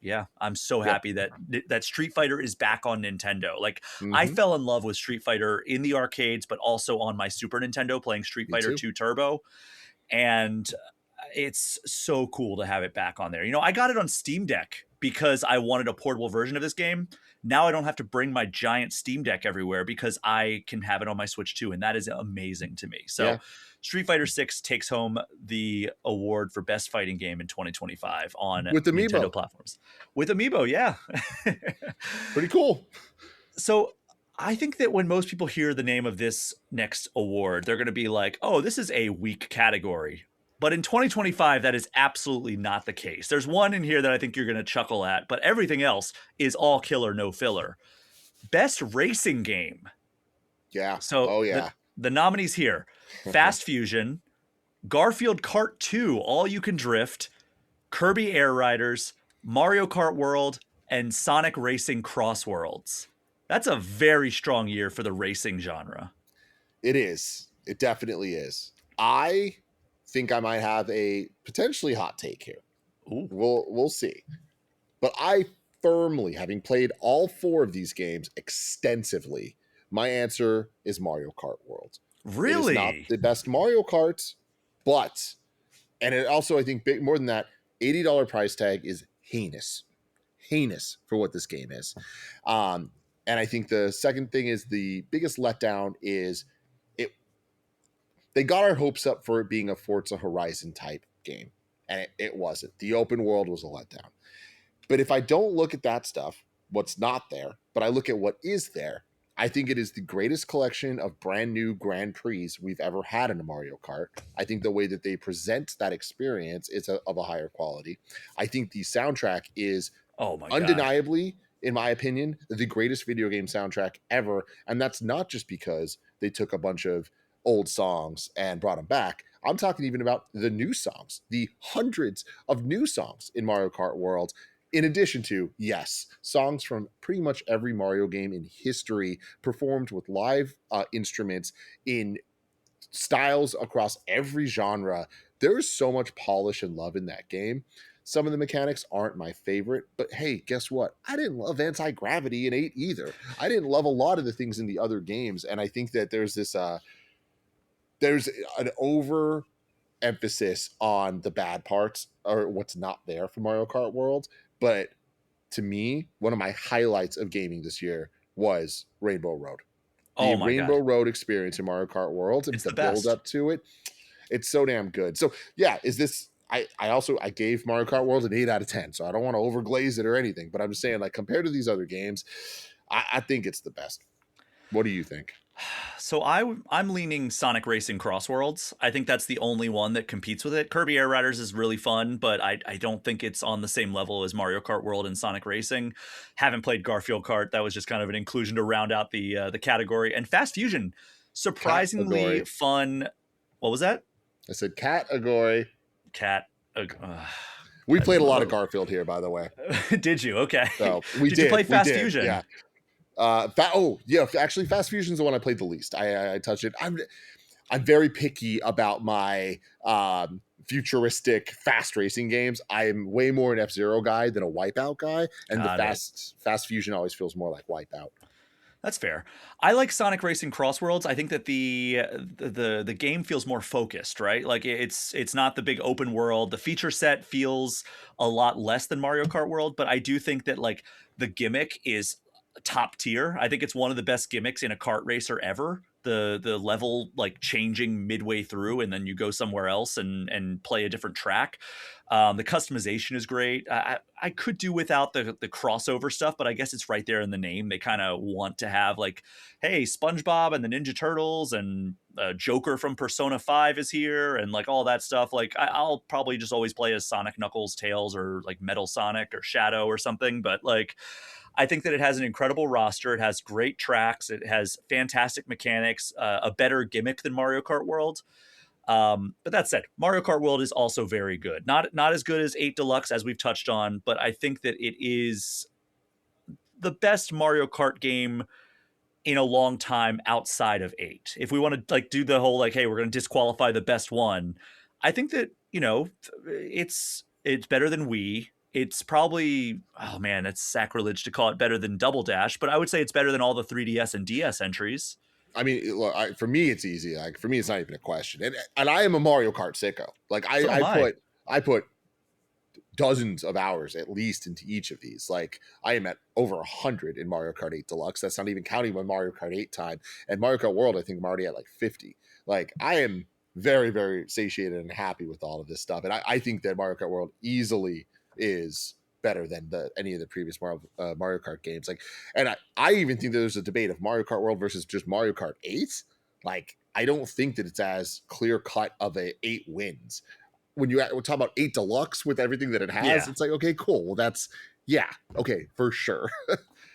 yeah, I'm so Yep. happy that Street Fighter is back on Nintendo. Like I Mm-hmm. fell in love with Street Fighter in the arcades, but also on my Super Nintendo playing Street Me Fighter too. 2 Turbo, and it's so cool to have it back on there. You know, I got it on Steam Deck because I wanted a portable version of this game. Now I don't have to bring my giant Steam Deck everywhere because I can have it on my Switch too, and that is amazing to me. So Yeah. Street Fighter 6 takes home the award for best fighting game in 2025 on With Nintendo Amiibo. platforms. With Amiibo, yeah. Pretty cool. So I think that when most people hear the name of this next award, they're going to be like, oh, this is a weak category. But in 2025, that is absolutely not the case. There's one in here that I think you're going to chuckle at, but everything else is all killer, no filler. Best racing game. Yeah. So Oh yeah. the nominees here: Fast Fusion, Garfield Kart 2, All You Can Drift, Kirby Air Riders, Mario Kart World, and Sonic Racing Cross Worlds. That's a very strong year for the racing genre. It is. It definitely is. I think I might have a potentially hot take here. Ooh. We'll see. But I firmly, having played all 4 of these games extensively, my answer is Mario Kart World. It is not Really? the best Mario Kart, but, and it also, I think, more than that, $80 price tag is heinous for what this game is. And I think the second thing is the biggest letdown is they got our hopes up for it being a Forza Horizon type game, and it wasn't. The open world was a letdown. But if I don't look at that stuff, what's not there, but I look at what is there, I think it is the greatest collection of brand new Grand Prix we've ever had in a Mario Kart. I think the way that they present that experience is of a higher quality. I think the soundtrack is Oh my God. undeniably, in my opinion, the greatest video game soundtrack ever. And that's not just because they took a bunch of old songs and brought them back. I'm talking even about the new songs, the hundreds of new songs in Mario Kart World. In addition to, yes, songs from pretty much every Mario game in history performed with live instruments in styles across every genre. There is so much polish and love in that game. Some of the mechanics aren't my favorite, but hey, guess what? I didn't love anti-gravity in 8 either. I didn't love a lot of the things in the other games, and I think that there's this there's an over emphasis on the bad parts or what's not there for Mario Kart World. But to me, one of my highlights of gaming this year was Rainbow Road. The Oh my Rainbow God. Road experience in Mario Kart World and It's the the build best. up to it, it's so damn good. So yeah, is this I gave Mario Kart World an 8 out of 10. So I don't want to overglaze it or anything, but I'm just saying, like, compared to these other games, I think it's the best. What do you think? So I'm leaning Sonic Racing Cross Worlds. I think that's the only one that competes with it. Kirby Air Riders is really fun, but I don't think it's on the same level as Mario Kart World and Sonic Racing. Haven't played Garfield Kart. That was just kind of an inclusion to round out the category. And Fast Fusion, surprisingly Category. fun. What was that? I said category. Cat. We played a lot of Garfield here, by the way. Did you? Okay. So we did you play Fast we did, Fusion? Yeah. Actually, Fast Fusion's the one I played the least. I touched it. I'm very picky about my futuristic fast racing games. I'm way more an F-Zero guy than a Wipeout guy, and Got the it. Fast Fusion always feels more like Wipeout. That's fair. I like Sonic Racing Cross Worlds. I think that the game feels more focused, right? Like it's not the big open world. The feature set feels a lot less than Mario Kart World, but I do think that, like, the gimmick is top tier. I think it's one of the best gimmicks in a kart racer ever. The level, like, changing midway through, and then you go somewhere else and play a different track. The customization is great. I could do without the crossover stuff, but I guess it's right there in the name. They kind of want to have, like, hey, SpongeBob and the Ninja Turtles and Joker from Persona 5 is here, and, like, all that stuff. Like, I'll probably just always play as Sonic, Knuckles, Tails, or, like, Metal Sonic or Shadow or something. But, like, I think that it has an incredible roster. It has great tracks. It has fantastic mechanics, a better gimmick than Mario Kart World. But that said, Mario Kart World is also very good. Not as good as 8 Deluxe, as we've touched on, but I think that it is the best Mario Kart game in a long time outside of 8. If we want to, like, do the whole, like, hey, we're going to disqualify the best one, I think that, it's better than Wii. It's probably, oh man, it's sacrilege to call it better than Double Dash, but I would say it's better than all the 3DS and DS entries. I mean, look, for me, it's easy. Like, for me, it's not even a question. And I am a Mario Kart sicko. Like, So am I. I put dozens of hours at least into each of these. Like I am at over 100 in Mario Kart 8 Deluxe. That's not even counting my Mario Kart 8 time. And Mario Kart World, I think I'm already at like 50. Like I am very, very satiated and happy with all of this stuff. And I think that Mario Kart World easily is better than any of the previous Mario Kart games. Like, and I even think that there's a debate of Mario Kart World versus just Mario Kart 8. Like, I don't think that it's as clear cut of a 8 wins. When you talk about 8 Deluxe with everything that it has, it's like, okay, cool. Well, that's, yeah, okay, for sure.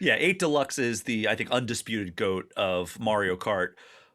Yeah, 8 Deluxe is the, I think, undisputed GOAT of Mario Kart.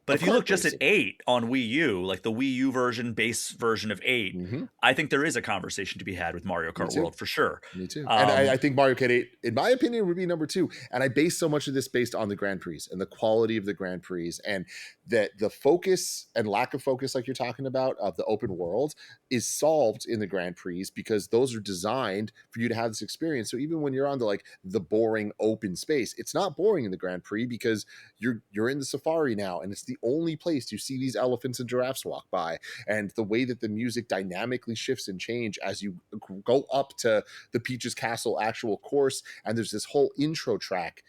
But Of if you look kart just at racing. 8 on Wii U, like the Wii U version, base version of 8, Mhm. I think there is a conversation to be had with Mario Me Kart too. World for sure. Me too. And I think Mario Kart 8, in my opinion, would be number 2. And I base so much of this based on the Grand Prix and the quality of the Grand Prix, and that the focus and lack of focus, like you're talking about, of the open world is solved in the Grand Prix because those are designed for you to have this experience. So even when you're on the boring open space, it's not boring in the Grand Prix because you're in the safari now, and it's the only place you see these elephants and giraffes walk by. And the way that the music dynamically shifts and change as you go up to the Peach's Castle actual course, and there's this whole intro track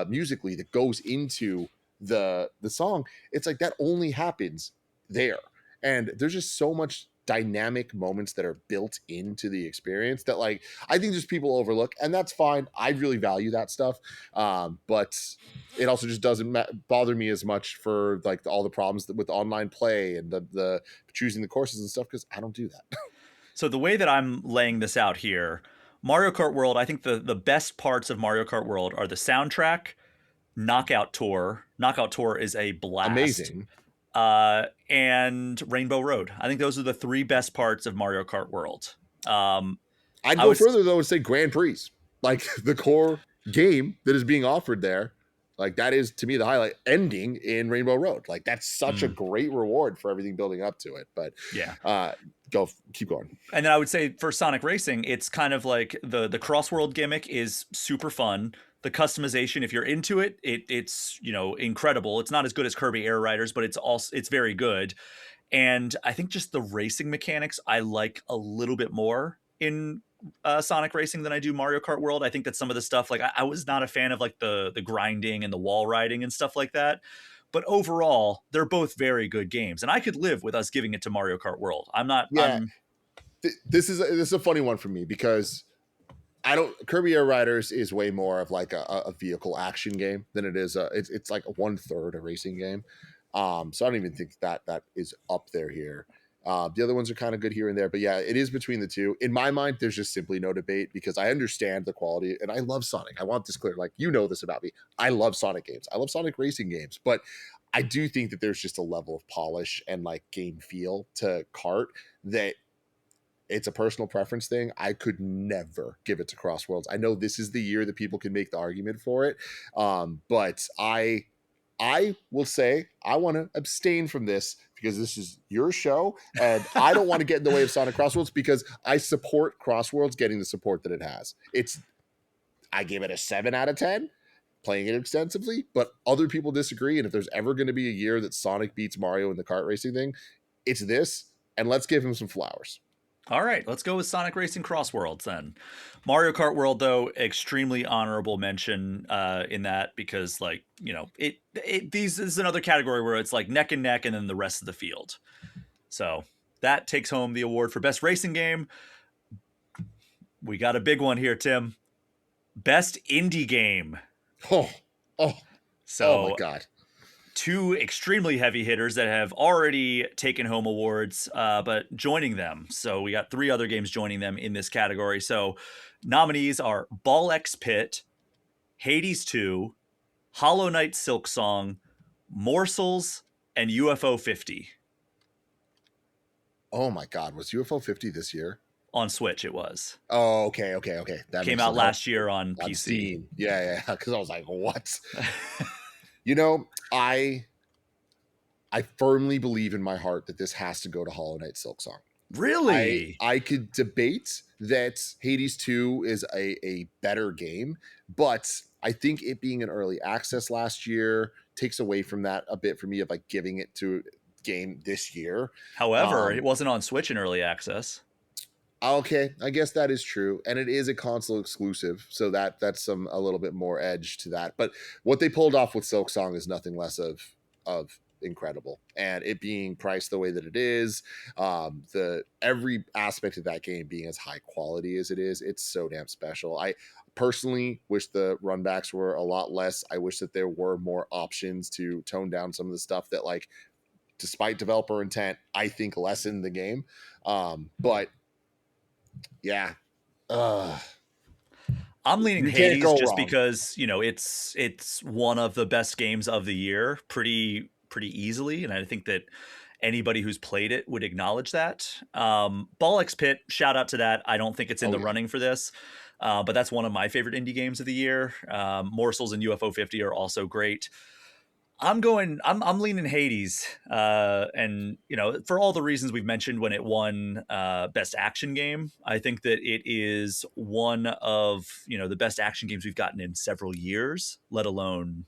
musically that goes into the song. It's like that only happens there, and there's just so much dynamic moments that are built into the experience that, like, I think just people overlook, and that's fine. I really value that stuff, but it also just doesn't bother me as much for like all the problems with online play and the choosing the courses and stuff, because I don't do that. So the way that I'm laying this out here, Mario Kart World, I think the best parts of Mario Kart World are the soundtrack, Knockout Tour. Knockout Tour is a blast. Amazing. And Rainbow Road. I think those are the 3 best parts of Mario Kart World. I'd I go was further though and say Grand Prix, like the core game that is being offered there. Like that is to me the highlight, ending in Rainbow Road. Like that's such a great reward for everything building up to it. But yeah. Keep going. And then I would say for Sonic Racing, it's kind of like the cross-world gimmick is super fun. The customization, if you're into it, it's incredible. It's not as good as Kirby Air Riders, but it's very good. And I think just the racing mechanics I like a little bit more in Sonic Racing than I do Mario Kart World. I think that some of the stuff, like I was not a fan of like the grinding and the wall riding and stuff like that. But overall, they're both very good games, and I could live with us giving it to Mario Kart World. I'm not. Yeah, this is a funny one for me because I don't. Kirby Air Riders is way more of like a vehicle action game than it is. It's like 1/3 a racing game. So I don't even think that is up there here. The other ones are kind of good here and there, but yeah, it is between the two. In my mind, there's just simply no debate because I understand the quality and I love Sonic. I want this clear. Like, you know this about me. I love Sonic games. I love Sonic racing games, but I do think that there's just a level of polish and like game feel to Kart that it's a personal preference thing. I could never give it to Crossworlds. I know this is the year that people can make the argument for it, but I will say I want to abstain from this because this is your show, and I don't want to get in the way of Sonic Crossworlds because I support Crossworlds getting the support that it has. I give it a 7 out of 10, playing it extensively, but other people disagree. And if there's ever going to be a year that Sonic beats Mario in the kart racing thing, it's this, and let's give him some flowers. All right, let's go with Sonic Racing Cross Worlds then. Mario Kart World, though, extremely honorable mention in that because, like, this is another category where it's like neck and neck, and then the rest of the field. So that takes home the award for best racing game. We got a big one here, Tim. Best indie game. Oh my God. 2 extremely heavy hitters that have already taken home awards, but joining them. So we got 3 other games joining them in this category. So nominees are Ball X Pit, Hades 2, Hollow Knight Silksong, Morsels, and UFO 50. Oh my God. Was UFO 50 this year? On Switch, it was. Oh, okay. That came out last year on PC. Steam. Yeah. Because I was like, what? I firmly believe in my heart that this has to go to Hollow Knight Silksong. Really? I could debate that Hades 2 is a better game, but I think it being an early access last year takes away from that a bit for me of like giving it to game this year. However, it wasn't on Switch in early access. Okay, I guess that is true, and it is a console exclusive, so that's some a little bit more edge to that. But what they pulled off with Silk Song is nothing less of incredible, and it being priced the way that it is, the every aspect of that game being as high quality as it is, it's so damn special. I personally wish the runbacks were a lot less. I wish that there were more options to tone down some of the stuff that, like, despite developer intent, I think lessen the game. But yeah, uh, I'm leaning you can't Hades go just wrong. because, it's one of the best games of the year pretty easily, and I think that anybody who's played it would acknowledge that. Ball Pit, shout out to that. I don't think it's in Oh the yeah, running for this, but that's one of my favorite indie games of the year. Morsels and UFO 50 are also great. I'm leaning Hades, and for all the reasons we've mentioned when it won best action game. I think that it is one of the best action games we've gotten in several years, let alone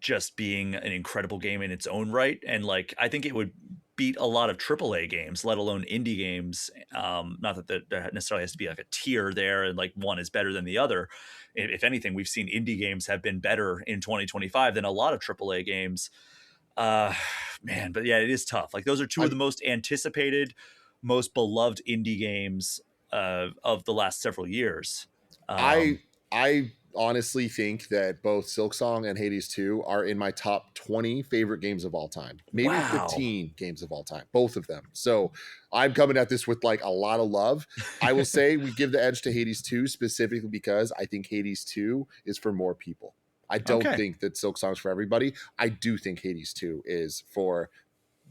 just being an incredible game in its own right. And like, I think it would beat a lot of AAA games, let alone indie games. Not that there necessarily has to be like a tier there and like one is better than the other. If anything, we've seen indie games have been better in 2025 than a lot of AAA games. Uh, Man, but yeah, it is tough. Like, those are two of I the most anticipated, most beloved indie games of the last several years. I Um, I honestly think that both Silksong and Hades 2 are in my top 20 favorite games of all time. Maybe wow. 15 games of all time, both of them. So I'm coming at this with like a lot of love. I will say we give the edge to Hades 2 specifically because I think Hades 2 is for more people. I don't Okay. think that Silksong's for everybody. I do think Hades 2 is for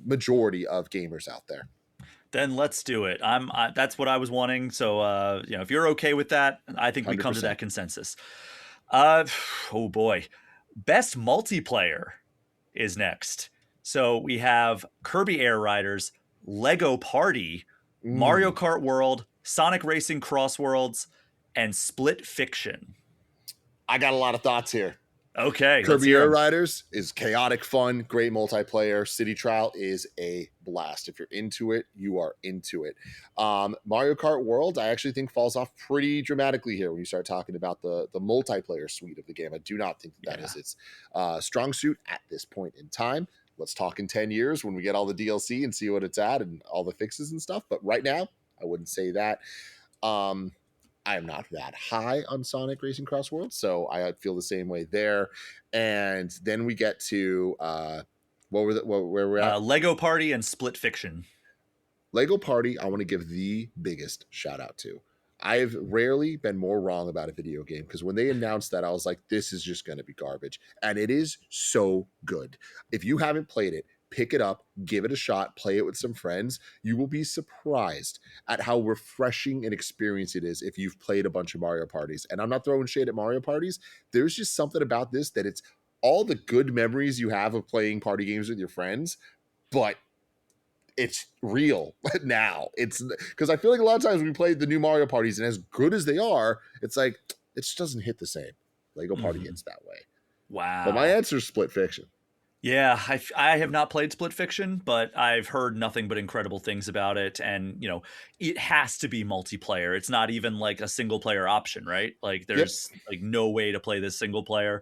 majority of gamers out there. Then let's do it. That's what I was wanting. So, if you're okay with that, I think we come to that 100%. consensus. Uh, oh boy, best multiplayer is next. So we have Kirby Air Riders, Lego Party, Mario Mm. Kart World, Sonic Racing Cross Worlds, and Split Fiction. I got a lot of thoughts here. Okay, let's Kirby hear Air them. Riders is chaotic fun, great multiplayer. City Trial is a blast. If you're into it, you are into it. Mario Kart World, I actually think falls off pretty dramatically here when you start talking about the multiplayer suite of the game. I do not think that Yeah. is its strong suit at this point in time. Let's talk in 10 years when we get all the DLC and see what it's at and all the fixes and stuff. But right now, I wouldn't say that. Um, I am not that high on Sonic Racing Cross Worlds, so I feel the same way there. And then we get to where we're at. Lego Party and Split Fiction. Lego Party, I want to give the biggest shout out to. I've rarely been more wrong about a video game because when they announced that, I was like, this is just going to be garbage. And it is so good. If you haven't played it, pick it up, give it a shot, play it with some friends. You will be surprised at how refreshing an experience it is if you've played a bunch of Mario parties. And I'm not throwing shade at Mario parties. There's just something about this that it's all the good memories you have of playing party games with your friends, but it's real now. It's because I feel like a lot of times we play the new Mario parties, and as good as they are, it's like it just doesn't hit the same. Lego Party Mm-hmm. hits that way. But my Wow. answer is Split Fiction. Yeah, I have not played Split Fiction, but I've heard nothing but incredible things about it. And, it has to be multiplayer. It's not even like a single player option, right? Like, Yep. there's like no way to play this single player.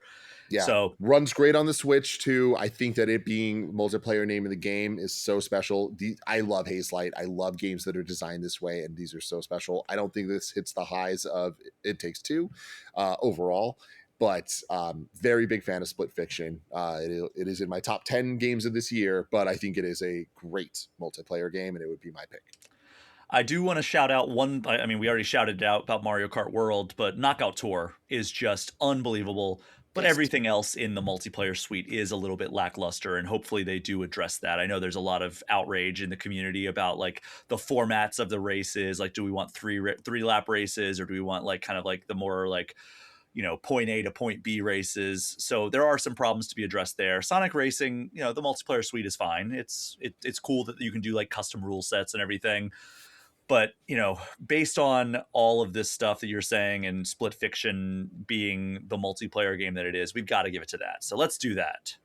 Yeah. So, Runs great on the Switch too. I think that it being multiplayer name of the game is so special. I love Haze Light. I love games that are designed this way, and these are so special. I don't think this hits the highs of It Takes Two overall, but very big fan of Split Fiction. It is in my top 10 games of this year, but I think it is a great multiplayer game, and it would be my pick. I do want to shout out one. I mean, we already shouted it out about Mario Kart World, but Knockout Tour is just unbelievable. But Yes. everything else in the multiplayer suite is a little bit lackluster, and hopefully they do address that. I know there's a lot of outrage in the community about like the formats of the races. Like, do we want three lap races, or do we want like kind of like the more like point A to point B races? So there are some problems to be addressed there. Sonic Racing, the multiplayer suite is fine. It's cool that you can do like custom rule sets and everything. But based on all of this stuff that you're saying and Split Fiction being the multiplayer game that it is, we've got to give it to that. So let's do that.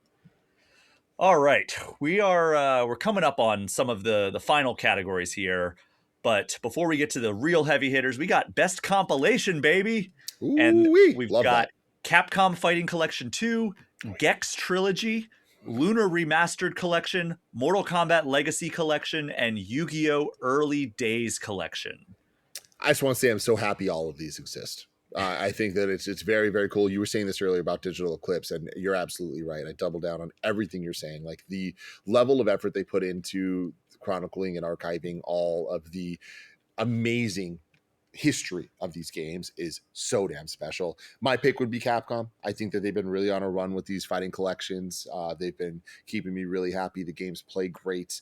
All right, we're coming up on some of the final categories here, But before we get to the real heavy hitters, we got best compilation, baby. And Ooh-wee, we've love got that. Capcom Fighting Collection 2, Oh, yeah. Gex Trilogy, Lunar Remastered Collection, Mortal Kombat Legacy Collection, and Yu-Gi-Oh! Early Days Collection. I just want to say I'm so happy all of these exist. I think that it's very, very cool. You were saying this earlier about Digital Eclipse, and you're absolutely right. I double down on everything you're saying. Like the level of effort they put into chronicling and archiving all of the amazing history of these games is so damn special. My pick would be Capcom. I think that they've been really on a run with these fighting collections. They've been keeping me really happy. The games play great.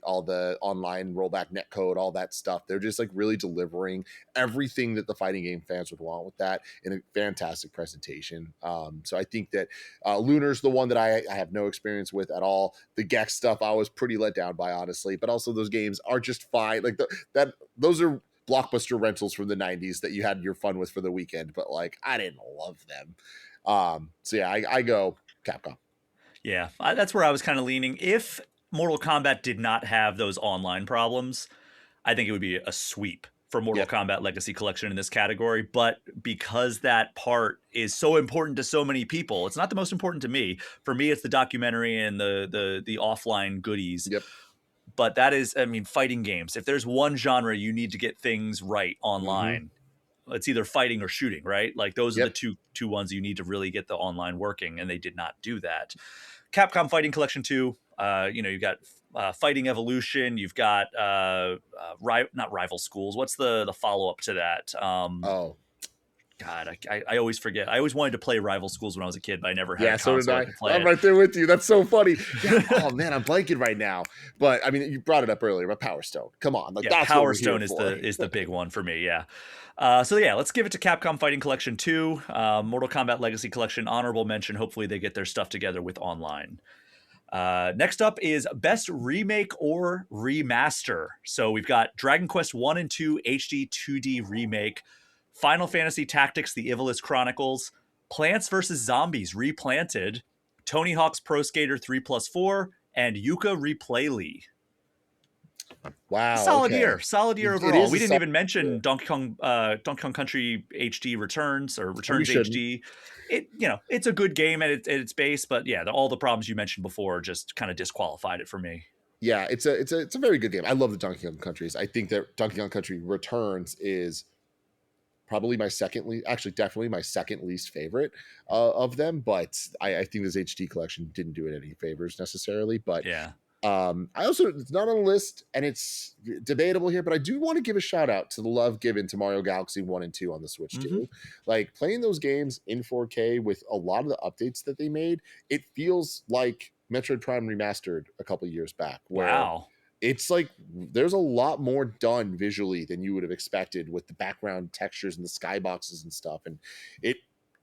All the online rollback netcode, all that stuff. They're just like really delivering everything that the fighting game fans would want with that in a fantastic presentation. So I think that Lunar's the one that I have no experience with at all. The Gex stuff I was pretty let down by, honestly, but also those games are just fine. Like those are blockbuster rentals from the 90s that you had your fun with for the weekend, but like I didn't love them. So yeah, I go Capcom. Yeah, that's where I was kind of leaning. If Mortal Kombat did not have those online problems, I think it would be a sweep for Mortal Yep. Kombat Legacy Collection in this category. But because that part is so important to so many people, it's not the most important to me. For me, it's the documentary and the offline goodies. Yep. But that is, I mean, fighting games. If there's one genre you need to get things right Mm-hmm. online, it's either fighting or shooting, right? Like those are the Yep. two ones you need to really get the online working, and they did not do that. Capcom Fighting Collection 2, you've got Fighting Evolution, you've got not Rival Schools. What's the follow up to that? Oh, God, I always forget. I always wanted to play Rival Schools when I was a kid, but I never had a yeah, so did console I I. could play I'm it. right there with you. That's so funny. Yeah. Oh man, I'm blanking right now. But I mean, you brought it up earlier about Power Stone. Come on, like Yeah, that's what Power we're here Stone is for. the big one for me. Yeah. So yeah, let's give it to Capcom Fighting Collection 2, Mortal Kombat Legacy Collection, honorable mention. Hopefully they get their stuff together with online. Next up is Best Remake or Remaster. So we've got Dragon Quest 1 and 2 HD 2D Remake, Final Fantasy Tactics The Ivalice Chronicles, Plants vs. Zombies Replanted, Tony Hawk's Pro Skater 3 plus 4, and Yuka Replayly. Wow. Solid Okay. year. Solid year It overall. is We a didn't solid even year. mention Donkey Kong Country HD Returns or And we Returns shouldn't. HD. It's a good game at its base, but yeah, all the problems you mentioned before just kind of disqualified it for me. Yeah, it's a very good game. I love the Donkey Kong Countries. I think that Donkey Kong Country Returns is probably my second least, actually definitely my second least favorite of them. But I think this HD collection didn't do it any favors necessarily. But Yeah. I also, it's not on the list and it's debatable here, but I do want to give a shout out to the love given to Mario Galaxy 1 and 2 on the Switch Mm-hmm. too. Like playing those games in 4K with a lot of the updates that they made, it feels like Metroid Prime Remastered a couple years back, where Wow. it's like there's a lot more done visually than you would have expected with the background textures and the skyboxes and stuff. And it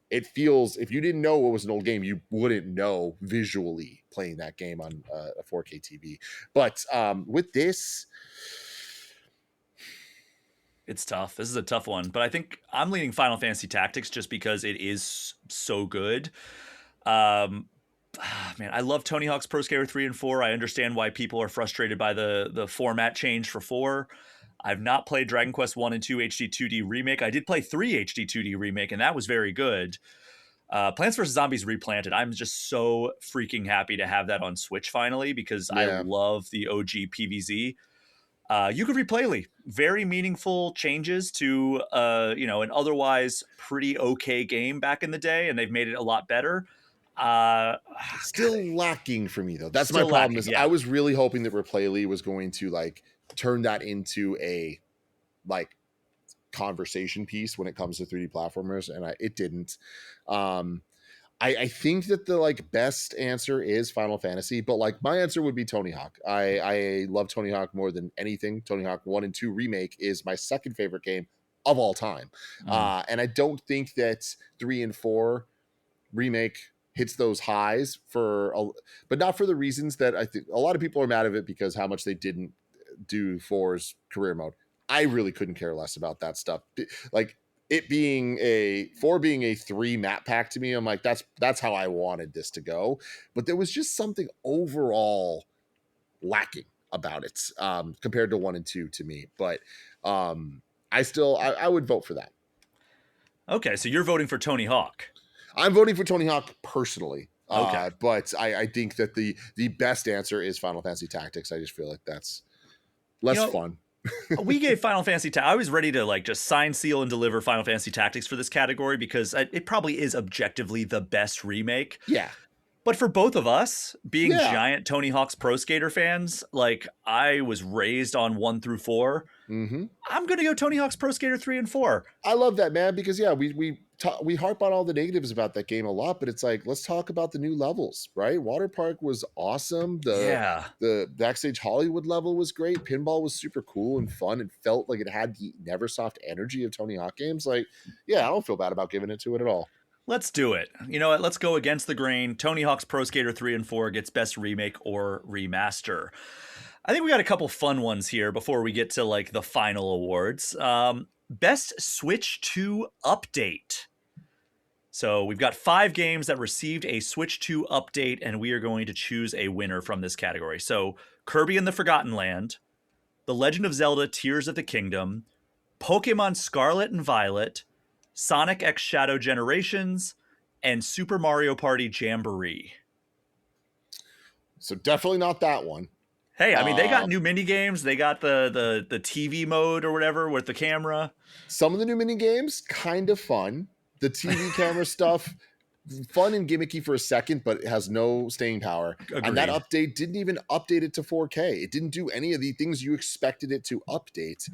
it feels, if you didn't know what was an old game, you wouldn't know visually playing that game on a 4K TV. But with this, It's tough. This is a tough one, but I think I'm leaning Final Fantasy Tactics just because it is so good. Um, Man, I love Tony Hawk's Pro Skater 3 and 4. I understand why people are frustrated by the format change for 4. I've not played Dragon Quest 1 and 2 HD 2D Remake. I did play 3 HD 2D Remake, and that was very good. Plants vs. Zombies Replanted. I'm just so freaking happy to have that on Switch finally because I yeah, love the OG PVZ. You could replay Lee. Very meaningful changes to an otherwise pretty okay game back in the day, and they've made it a lot better. God, still lacking for me though. That's my still problem. lacking. Is I Yeah. was really hoping that Replayly was going to like turn that into a like conversation piece when it comes to 3D platformers, and it didn't. Um, I think that the like best answer is Final Fantasy, but like my answer would be Tony Hawk. I love Tony Hawk more than anything. Tony Hawk 1 and 2 Remake is my second favorite game of all time. Mm. And I don't think that 3 and 4 Remake hits those highs but not for the reasons that I think a lot of people are mad of it because how much they didn't do 4's career mode. I really couldn't care less about that stuff. Like it being being a 3 map pack to me, I'm like, that's how I wanted this to go. But there was just something overall lacking about it compared to 1 and 2 to me. But I would vote for that. Okay, so you're voting for Tony Hawk. I'm voting for Tony Hawk personally. Okay. But I think that the best answer is Final Fantasy Tactics. I just feel like that's less fun. We gave Final Fantasy I was ready to like just sign, seal, and deliver Final Fantasy Tactics for this category because it probably is objectively the best remake. Yeah. But for both of us, being Yeah. giant Tony Hawk's Pro Skater fans, like I was raised on 1 through 4. Mm-hmm. I'm gonna go Tony Hawk's Pro Skater 3 and 4. I love that, man, because yeah, we harp on all the negatives about that game a lot, but it's like, let's talk about the new levels, right? Water Park was awesome. The Backstage Hollywood level was great. Pinball was super cool and fun. It felt like it had the Neversoft energy of Tony Hawk games. Like, yeah, I don't feel bad about giving it to it at all. Let's do it. You know what? Let's go against the grain. Tony Hawk's Pro Skater 3 and 4 gets best remake or remaster. I think we got a couple fun ones here before we get to like the final awards. Best Switch 2 update. So we've got 5 games that received a Switch 2 update, and we are going to choose a winner from this category. So Kirby and the Forgotten Land, The Legend of Zelda Tears of the Kingdom, Pokemon Scarlet and Violet, Sonic X Shadow Generations, and Super Mario Party Jamboree. So definitely not that one. Hey, I mean, they got new mini games. They got the TV mode or whatever with the camera. Some of the new mini games, kind of fun. The TV camera stuff, fun and gimmicky for a second, but it has no staying power. Agreed. And that update didn't even update it to 4K. It didn't do any of the things you expected it to update.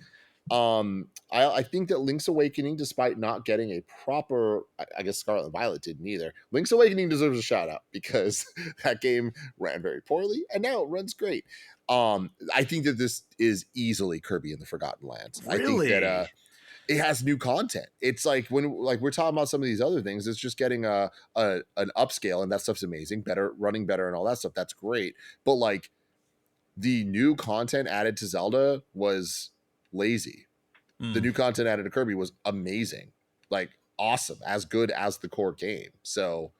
I think that Link's Awakening, despite not getting a proper, I guess Scarlet and Violet didn't either. Link's Awakening deserves a shout out because that game ran very poorly and now it runs great. I think that this is easily Kirby and the Forgotten Lands. Really? I think that it has new content. It's like when we're talking about some of these other things, it's just getting an upscale, and that stuff's amazing, better running better and all that stuff. That's great. But like the new content added to Zelda was lazy. The new content added to Kirby was amazing, like awesome, as good as the core game. So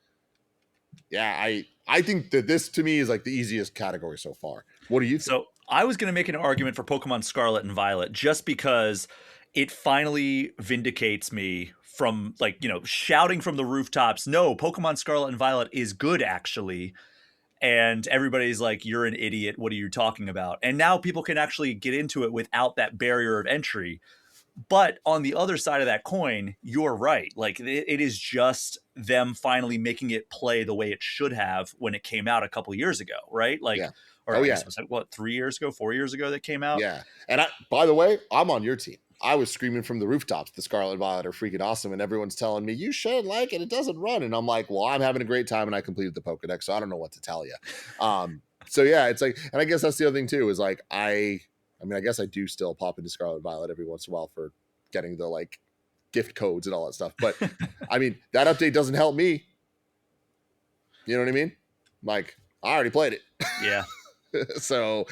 yeah, I think that this to me is like the easiest category so far. What do you think? So I was going to make an argument for Pokemon Scarlet and Violet just because it finally vindicates me from like, you know, shouting from the rooftops, no, Pokemon Scarlet and Violet is good actually. And everybody's like, you're an idiot. What are you talking about? And now people can actually get into it without that barrier of entry. But on the other side of that coin, you're right. Like it is just them finally making it play the way it should have when it came out a couple years ago, right? Like, Yeah. or I guess it was like, what, 3 years ago, 4 years ago that came out? Yeah. And by the way, I'm on your team. I was screaming from the rooftops, the Scarlet and Violet are freaking awesome. And everyone's telling me, you should like it. It doesn't run. And I'm like, well, I'm having a great time and I completed the Pokedex. So I don't know what to tell you. So yeah, it's like, and I guess that's the other thing too, is like, I mean, I guess I do still pop into Scarlet and Violet every once in a while for getting the like gift codes and all that stuff. But I mean, that update doesn't help me. You know what I mean? Like, I already played it. Yeah. So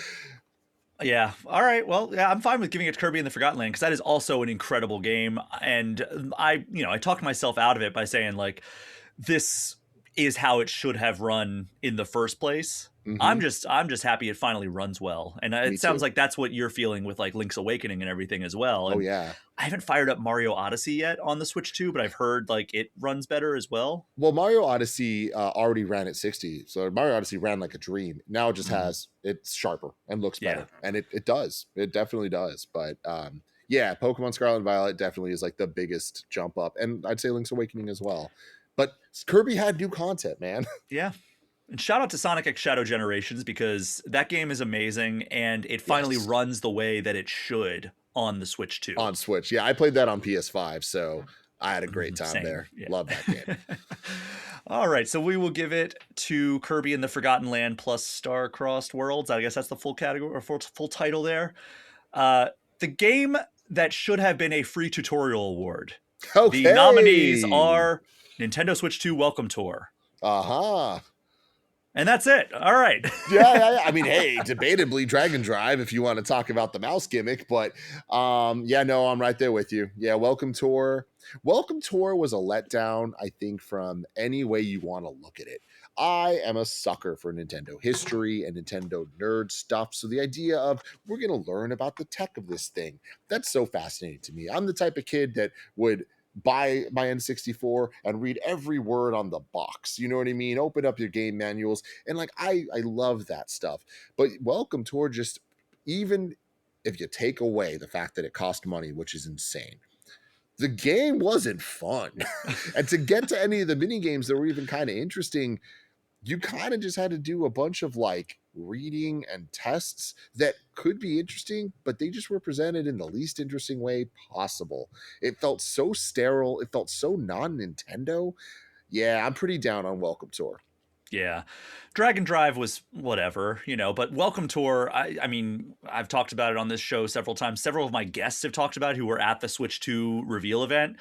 yeah. All right. Well, yeah, I'm fine with giving it to Kirby and the Forgotten Land because that is also an incredible game. And I talked myself out of it by saying like, this is how it should have run in the first place. mm-hmm. I'm just happy it finally runs well. And it sounds like that's what you're feeling with like Link's Awakening and everything as well. And oh yeah. I haven't fired up Mario Odyssey yet on the Switch 2, but I've heard like it runs better as well. Well, Mario Odyssey already ran at 60. So Mario Odyssey ran like a dream. Now it just has, it's sharper and looks better. Yeah. And it does. It definitely does. But yeah, Pokemon Scarlet and Violet definitely is like the biggest jump up. And I'd say Link's Awakening as well. But Kirby had new content, man. Yeah. And shout out to Sonic X Shadow Generations because that game is amazing and it finally runs the way that it should on the Switch 2. On Switch. Yeah, I played that on PS5, so I had a great time there. Yeah. Love that game. All right, so we will give it to Kirby and the Forgotten Land plus Star-Crossed Worlds. I guess that's the full category or full title there. The game that should have been a free tutorial award. Okay. The nominees are Nintendo Switch 2 Welcome Tour. Uh-huh. And that's it. All right. yeah. I mean, hey, debatably Dragon Drive if you want to talk about the mouse gimmick, but yeah, no, I'm right there with you. Yeah, Welcome Tour. Welcome Tour was a letdown, I think, from any way you want to look at it. I am a sucker for Nintendo history and Nintendo nerd stuff. So the idea of we're going to learn about the tech of this thing, that's so fascinating to me. I'm the type of kid that would buy my N64 and read every word on the box. You know what I mean? Open up your game manuals. And like, I love that stuff. But Welcome Tour, just even if you take away the fact that it cost money, which is insane, the game wasn't fun. And to get to any of the mini games that were even kind of interesting, you kind of just had to do a bunch of like reading and tests that could be interesting, but they just were presented in the least interesting way possible. It felt so sterile. It felt so non-Nintendo. Yeah, I'm pretty down on Welcome Tour. Yeah. Dragon Drive was whatever, but Welcome Tour, I mean, I've talked about it on this show several times. Several of my guests have talked about it who were at the Switch 2 reveal event,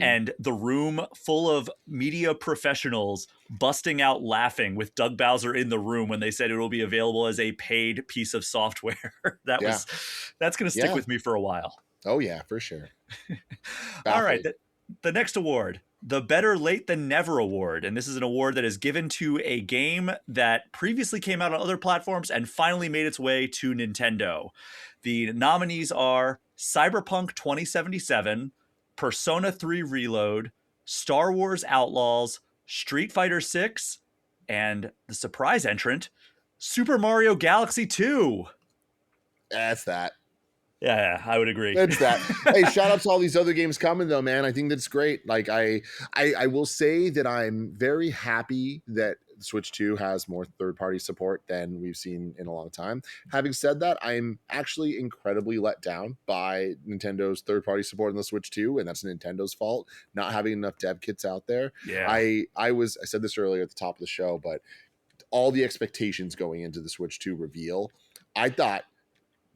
and the room full of media professionals busting out laughing with Doug Bowser in the room when they said it will be available as a paid piece of software. That's going to stick with me for a while. Oh yeah, for sure. All right. The next award, the Better Late Than Never Award. And this is an award that is given to a game that previously came out on other platforms and finally made its way to Nintendo. The nominees are Cyberpunk 2077, Persona 3 Reload, Star Wars Outlaws, Street Fighter 6, and the surprise entrant, Super Mario Galaxy 2. That's that. Yeah, I would agree. It's that. Hey, shout out to all these other games coming though, man. I think that's great. Like I will say that I'm very happy that Switch 2 has more third-party support than we've seen in a long time. Having said that, I'm actually incredibly let down by Nintendo's third-party support on the Switch 2, and that's Nintendo's fault, not having enough dev kits out there. Yeah. I said this earlier at the top of the show, but all the expectations going into the Switch 2 reveal, I thought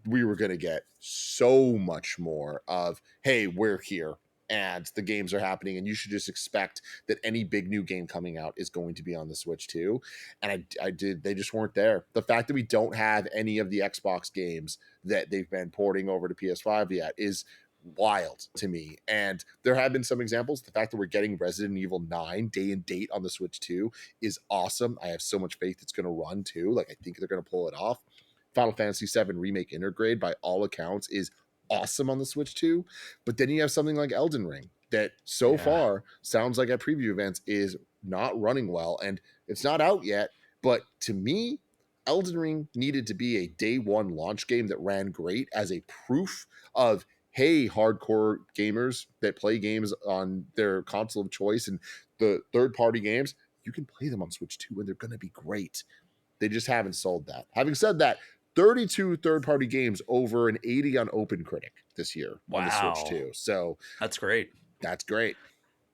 we were going to get so much more of, hey, we're here and the games are happening and you should just expect that any big new game coming out is going to be on the Switch too. And they just weren't there. The fact that we don't have any of the Xbox games that they've been porting over to PS5 yet is wild to me. And there have been some examples. The fact that we're getting Resident Evil 9 day and date on the Switch 2 is awesome. I have so much faith it's going to run too. Like, I think they're going to pull it off. Final Fantasy VII Remake Intergrade, by all accounts, is awesome on the Switch 2. But then you have something like Elden Ring that so far sounds like at preview events is not running well. And it's not out yet. But to me, Elden Ring needed to be a day one launch game that ran great as a proof of, hey, hardcore gamers that play games on their console of choice and the third-party games, you can play them on Switch 2 and they're going to be great. They just haven't sold that. Having said that, 32 third-party games over an 80 on OpenCritic this year on the Switch 2. So that's great. That's great.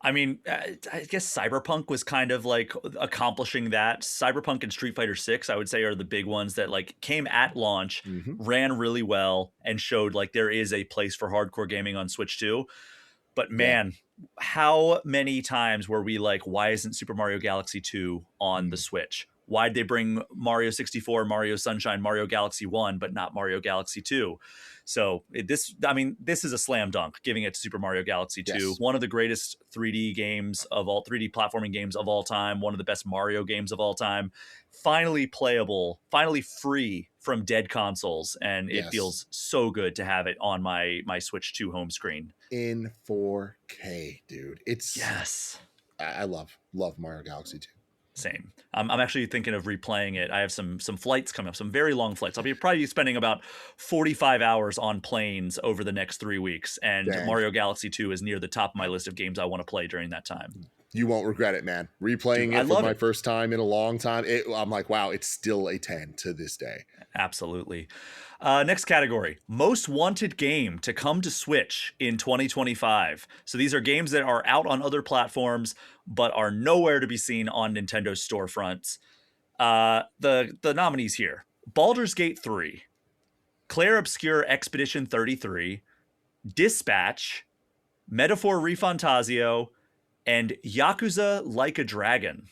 I mean, I guess Cyberpunk was kind of like accomplishing that. Cyberpunk and Street Fighter 6, I would say, are the big ones that like came at launch, ran really well, and showed like there is a place for hardcore gaming on Switch 2. But man, how many times were we like, why isn't Super Mario Galaxy 2 on the Switch? Why'd they bring Mario 64, Mario Sunshine, Mario Galaxy 1, but not Mario Galaxy 2? So this is a slam dunk, giving it to Super Mario Galaxy 2. Yes. One of the greatest 3D platforming games of all time. One of the best Mario games of all time. Finally playable, finally free from dead consoles. And it feels so good to have it on my Switch 2 home screen. In 4K, dude. I love Mario Galaxy 2. Same. I'm actually thinking of replaying it. I have some flights coming up, some very long flights. I'll be probably spending about 45 hours on planes over the next 3 weeks. And Mario Galaxy 2 is near the top of my list of games I want to play during that time. You won't regret it, man. Replaying it for my first time in a long time. I'm like, wow, it's still a 10 to this day. Absolutely. Next category, most wanted game to come to Switch in 2025. So these are games that are out on other platforms, but are nowhere to be seen on Nintendo's storefronts. The nominees here, Baldur's Gate 3, Clair Obscur Expedition 33, Dispatch, Metaphor ReFantazio, and Yakuza Like a Dragon.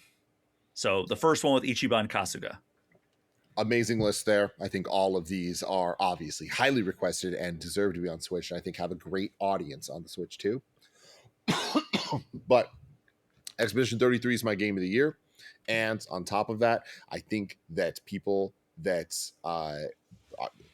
So the first one with Ichiban Kasuga. Amazing list there. I think all of these are obviously highly requested and deserve to be on Switch. And I think have a great audience on the Switch too. But Expedition 33 is my game of the year. And on top of that, I think that people that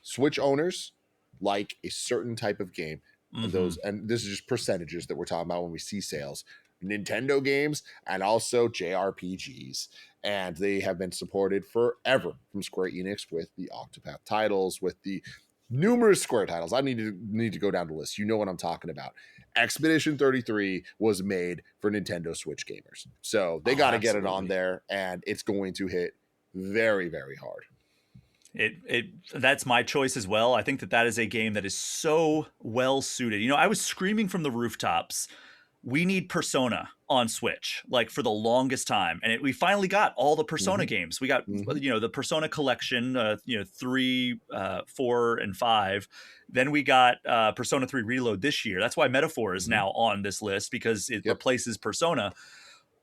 Switch owners like a certain type of game, and Mm-hmm. those, and this is just percentages that we're talking about when we see sales. Nintendo games and also JRPGs, and they have been supported forever from Square Enix with the Octopath titles, with the numerous Square titles. I need to go down the list. You know what I'm talking about. Expedition 33 was made for Nintendo Switch gamers, so they Oh, got to get it on absolutely. there, and it's going to hit very, very hard. It that's my choice as well. I think that is a game that is so well suited. I was screaming from the rooftops, we need Persona on Switch, like for the longest time, and we finally got all the Persona Mm-hmm. games. We got Mm-hmm. the Persona collection, 3, 4, and 5. Then we got Persona 3 Reload this year. That's why Metaphor is Mm-hmm. now on this list, because it Yep. replaces Persona.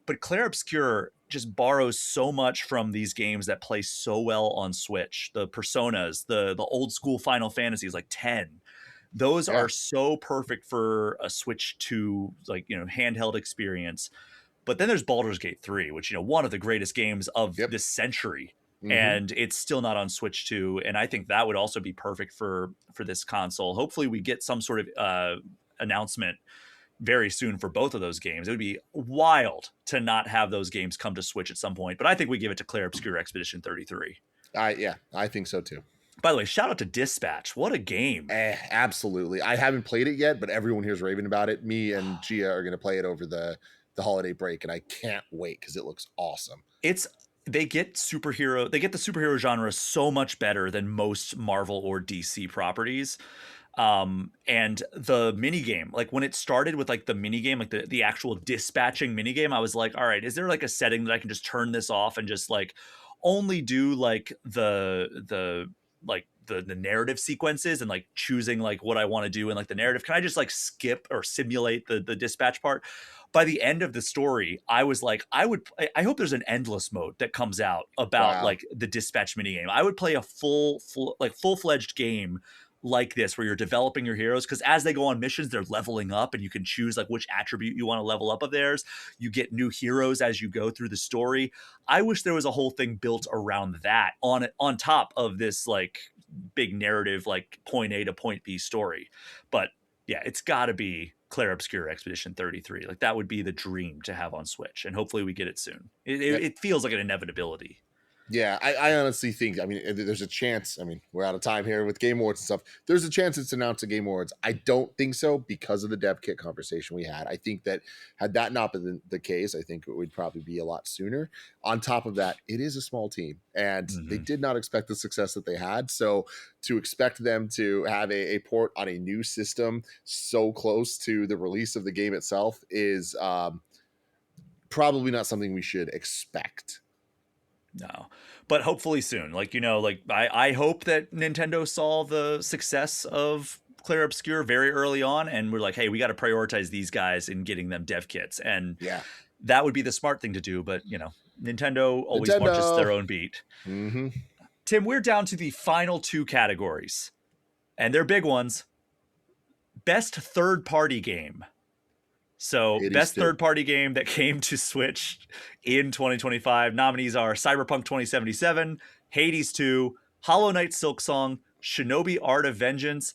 But Clair Obscur just borrows so much from these games that play so well on Switch. The Personas, the old school Final Fantasies like 10. Those Yeah. are so perfect for a Switch 2 handheld experience. But then there's Baldur's Gate 3, which one of the greatest games of Yep. this century, Mm-hmm. and it's still not on Switch 2, and I think that would also be perfect for this console. Hopefully we get some sort of announcement very soon for both of those games. It would be wild to not have those games come to Switch at some point, but I think we give it to Clair Obscur Expedition 33. I think so too. By the way, shout out to Dispatch. What a game. Absolutely. I haven't played it yet, but everyone here's raving about it. Me and Gia are going to play it over the holiday break, and I can't wait because it looks awesome. It's they get the superhero genre so much better than most Marvel or DC properties. And the mini game, like when it started with like the mini game, like the actual dispatching mini game, I was like, all right, is there like a setting that I can just turn this off and just like only do like the narrative sequences, and like choosing like what I want to do in like the narrative? Can I just like skip or simulate the dispatch part? By the end of the story, I was like, I hope there's an endless mode that comes out about Wow. like the dispatch minigame. I would play a full-fledged game like this, where you're developing your heroes, because as they go on missions, they're leveling up, and you can choose like which attribute you want to level up of theirs. You get new heroes as you go through the story. I wish there was a whole thing built around that on top of this like big narrative, like point A to point B story. But yeah, it's got to be Clair Obscur Expedition 33. Like that would be the dream to have on Switch, and hopefully we get it soon. It feels like an inevitability. Yeah, I honestly think, I mean, there's a chance. I mean, we're out of time here with Game Awards and stuff. There's a chance it's announced at Game Awards. I don't think so because of the dev kit conversation we had. I think that had that not been the case, I think it would probably be a lot sooner. On top of that, it is a small team, and they Mm-hmm. did not expect the success that they had. So to expect them to have a port on a new system so close to the release of the game itself is probably not something we should expect. No, but hopefully soon. Like, I hope that Nintendo saw the success of Clair Obscur very early on, and we're like, hey, we got to prioritize these guys in getting them dev kits. And Yeah. that would be the smart thing to do. But, Nintendo always marches to Nintendo. their own beat. Mm-hmm. Tim, we're down to the final two categories, and they're big ones. Best third party game. So, Hades best 2. third party game that came to Switch in 2025. Nominees are Cyberpunk 2077, Hades 2, Hollow Knight Silksong, Shinobi Art of Vengeance,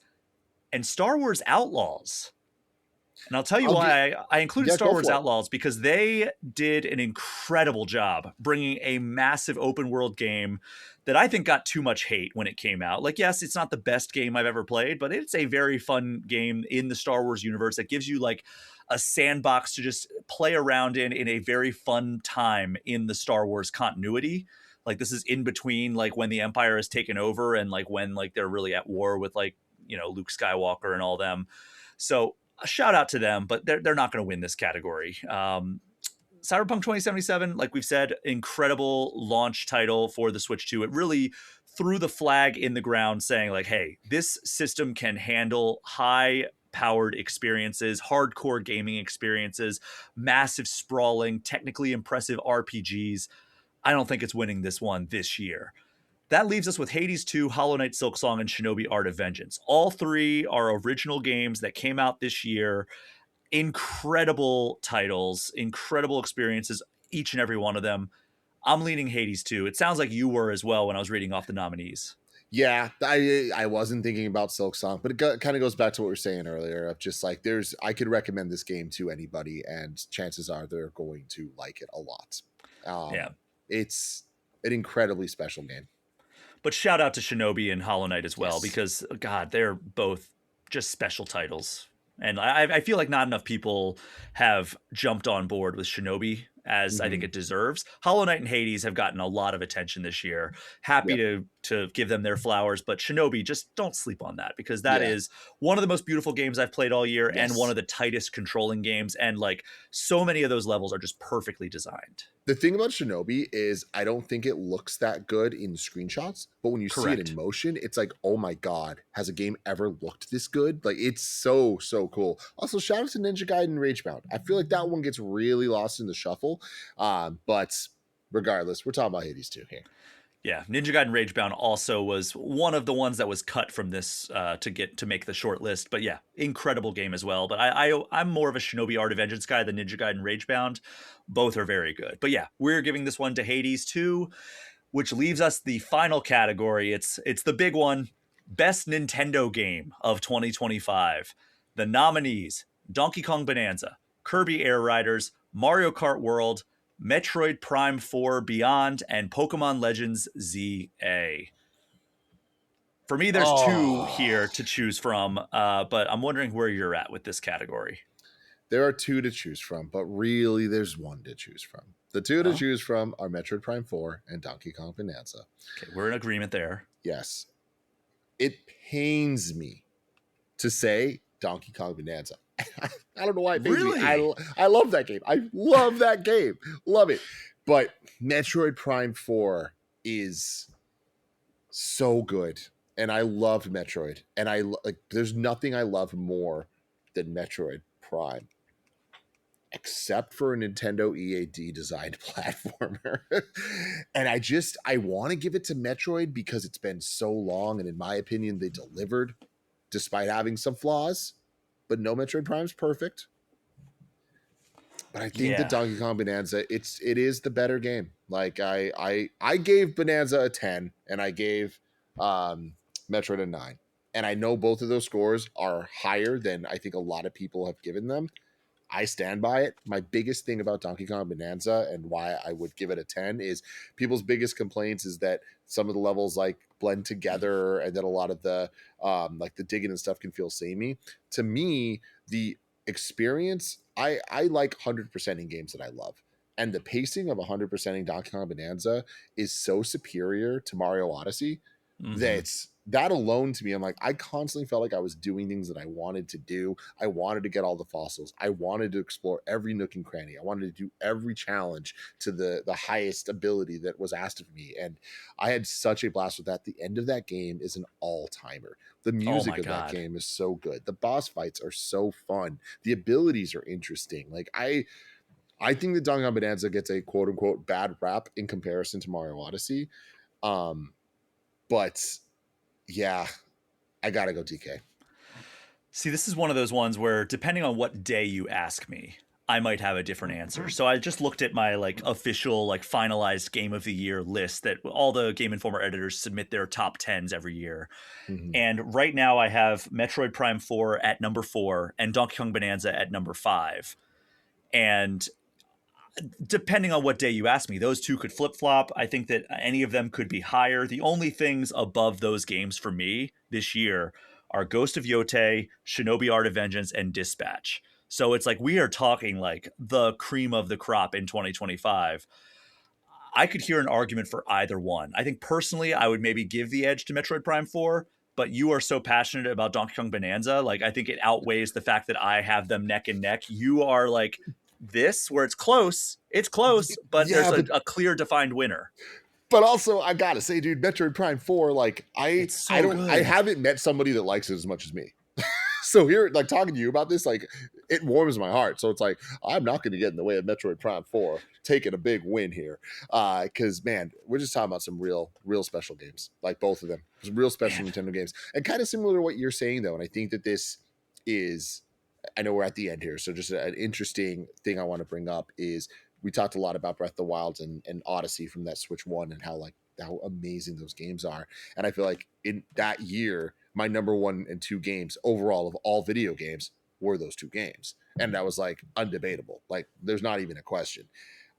and Star Wars Outlaws. And I'll tell you I'll get. why I included Yeah, Star go Wars for it. Outlaws, because they did an incredible job bringing a massive open world game that I think got too much hate when it came out. Like, yes, it's not the best game I've ever played, but it's a very fun game in the Star Wars universe that gives you like a sandbox to just play around in a very fun time in the Star Wars continuity. Like, this is in between like when the Empire has taken over and like when like they're really at war with like, Luke Skywalker and all them. So a shout out to them, but they're not going to win this category. Cyberpunk 2077, like we've said, incredible launch title for the Switch 2. It really threw the flag in the ground saying like, hey, this system can handle high powered experiences, hardcore gaming experiences, massive sprawling, technically impressive RPGs. I don't think it's winning this one this year. That leaves us with Hades 2, Hollow Knight Silksong, and Shinobi Art of Vengeance. All three are original games that came out this year. Incredible titles, incredible experiences, each and every one of them. I'm leaning Hades too. It sounds like you were as well when I was reading off the nominees. Yeah, I wasn't thinking about Silk Song, but it kind of goes back to what we were saying earlier of just like I could recommend this game to anybody, and chances are they're going to like it a lot. Yeah. It's an incredibly special game. But shout out to Shinobi and Hollow Knight as well, Yes. because God, they're both just special titles. And I feel like not enough people have jumped on board with Shinobi as I think it deserves. Hollow Knight and Hades have gotten a lot of attention this year. Happy Yep. to give them their flowers, but Shinobi, just don't sleep on that, because that Yeah. is one of the most beautiful games I've played all year and one Yes. of the tightest controlling games. And like so many of those levels are just perfectly designed. The thing about Shinobi is I don't think it looks that good in screenshots, but when you see it in Correct. motion, it's like, oh my God, has a game ever looked this good? Like, it's so, so cool. Also, shout out to Ninja Gaiden Ragebound. I feel like that one gets really lost in the shuffle. But regardless, we're talking about Hades 2 here. Yeah, Ninja Gaiden Ragebound also was one of the ones that was cut from this to make the short list. But yeah, incredible game as well. But I'm more of a Shinobi Art of Vengeance guy than Ninja Gaiden Ragebound. Both are very good. But yeah, we're giving this one to Hades 2, which leaves us the final category. It's the big one, Best Nintendo Game of 2025. The nominees: Donkey Kong Bonanza, Kirby Air Riders, Mario Kart World, Metroid Prime 4 Beyond, and Pokemon Legends ZA. For me, there's two here to choose from, but I'm wondering where you're at with this category. There are two to choose from, but really there's one to choose from. The two to Oh, choose from are Metroid Prime 4 and Donkey Kong Bonanza. okay, we're in agreement there. Yes. It pains me to say Donkey Kong Bonanza. I don't know why it pains me. Really? I love that game. I love that game. Love it. But Metroid Prime 4 is so good. And I loved Metroid. And there's nothing I love more than Metroid Prime, except for a Nintendo EAD designed platformer. And I want to give it to Metroid because it's been so long, and in my opinion, they delivered despite having some flaws. But no Metroid Prime's perfect. But I think that Yeah. Donkey Kong Bonanza, it is the better game. Like I gave Bonanza a 10, and I gave Metroid a 9. And I know both of those scores are higher than I think a lot of people have given them. I stand by it. My biggest thing about Donkey Kong Bonanza and why I would give it a 10 is people's biggest complaints is that some of the levels like blend together, and that a lot of the like the digging and stuff can feel samey. To me, the experience, I like 100% in games that I love. And the pacing of 100% in Donkey Kong Bonanza is so superior to Mario Odyssey that alone to me, I'm like, I constantly felt like I was doing things that I wanted to do. I wanted to get all the fossils. I wanted to explore every nook and cranny. I wanted to do every challenge to the highest ability that was asked of me. And I had such a blast with that. The end of that game is an all-timer. The Oh music my of that God. game is so good. The boss fights are so fun. The abilities are interesting. Like I think that Donkey Kong Bonanza gets a quote unquote bad rap in comparison to Mario Odyssey. But yeah, I gotta go DK. See, this is one of those ones where depending on what day you ask me, I might have a different answer. So I just looked at my like official like finalized game of the year list that all the Game Informer editors submit their top 10s every year. Mm-hmm. And right now I have Metroid Prime 4 at number 4 and Donkey Kong Bonanza at number 5. And depending on what day you ask me, those two could flip flop. I think that any of them could be higher. The only things above those games for me this year are Ghost of Yote, Shinobi Art of Vengeance, and Dispatch. So it's like we are talking like the cream of the crop in 2025. I could hear an argument for either one. I think personally, I would maybe give the edge to Metroid Prime 4, but you are so passionate about Donkey Kong Bonanza. Like, I think it outweighs the fact that I have them neck and neck. You are like this, where it's close, but Yeah, there's a clear defined winner. but also I gotta say, dude, Metroid Prime 4, like It's I so don't I good. haven't met somebody that likes it as much as me. So here, like talking to you about this, like it warms my heart. So it's like I'm not going to get in the way of Metroid Prime 4 taking a big win here, because man, we're just talking about some real special games, like both of them, some real special Man. Nintendo games, and kind of similar to what you're saying though. And I think that this is, I know we're at the end here, so just an interesting thing I want to bring up is we talked a lot about Breath of the Wild and Odyssey from that Switch 1 and how amazing those games are. And I feel like in that year, my number 1 and 2 games overall of all video games were those 2 games. And that was like undebatable. Like there's not even a question.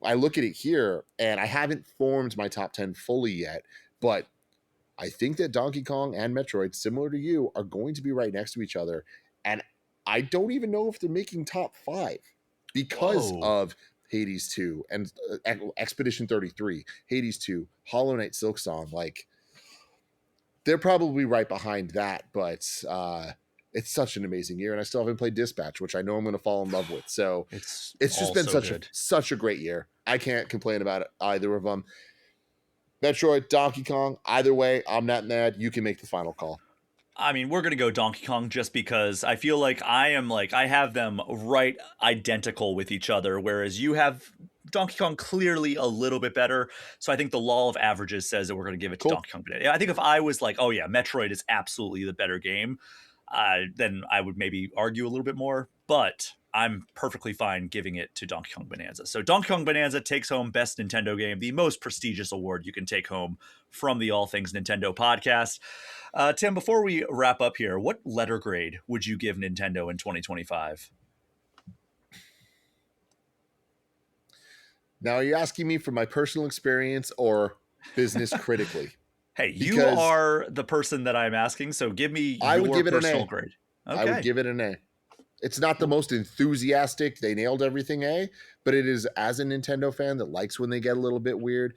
I look at it here and I haven't formed my top 10 fully yet, but I think that Donkey Kong and Metroid, similar to you, are going to be right next to each other. And I don't even know if they're making top 5 because Whoa. of Hades 2 and Expedition 33, Hades 2, Hollow Knight Silksong. Like, they're probably right behind that, but it's such an amazing year. And I still haven't played Dispatch, which I know I'm going to fall in love with. So It's just been so good. such a great year. I can't complain about either of them. Metroid, Donkey Kong, either way, I'm not mad. You can make the final call. I mean, we're going to go Donkey Kong just because I feel like I have them right identical with each other, whereas you have Donkey Kong clearly a little bit better. So I think the law of averages says that we're going to give it to Cool. Donkey Kong. I think if I was like, oh yeah, Metroid is absolutely the better game, then I would maybe argue a little bit more. But I'm perfectly fine giving it to Donkey Kong Bonanza. So Donkey Kong Bonanza takes home Best Nintendo Game, the most prestigious award you can take home from the All Things Nintendo podcast. Tim, before we wrap up here, what letter grade would you give Nintendo in 2025? Now, are you asking me from my personal experience or business critically? Hey, you are the person that I'm asking, so give me your personal grade. Okay. I would give it an A. It's not the most enthusiastic, they nailed everything A, but it is, as a Nintendo fan that likes when they get a little bit weird.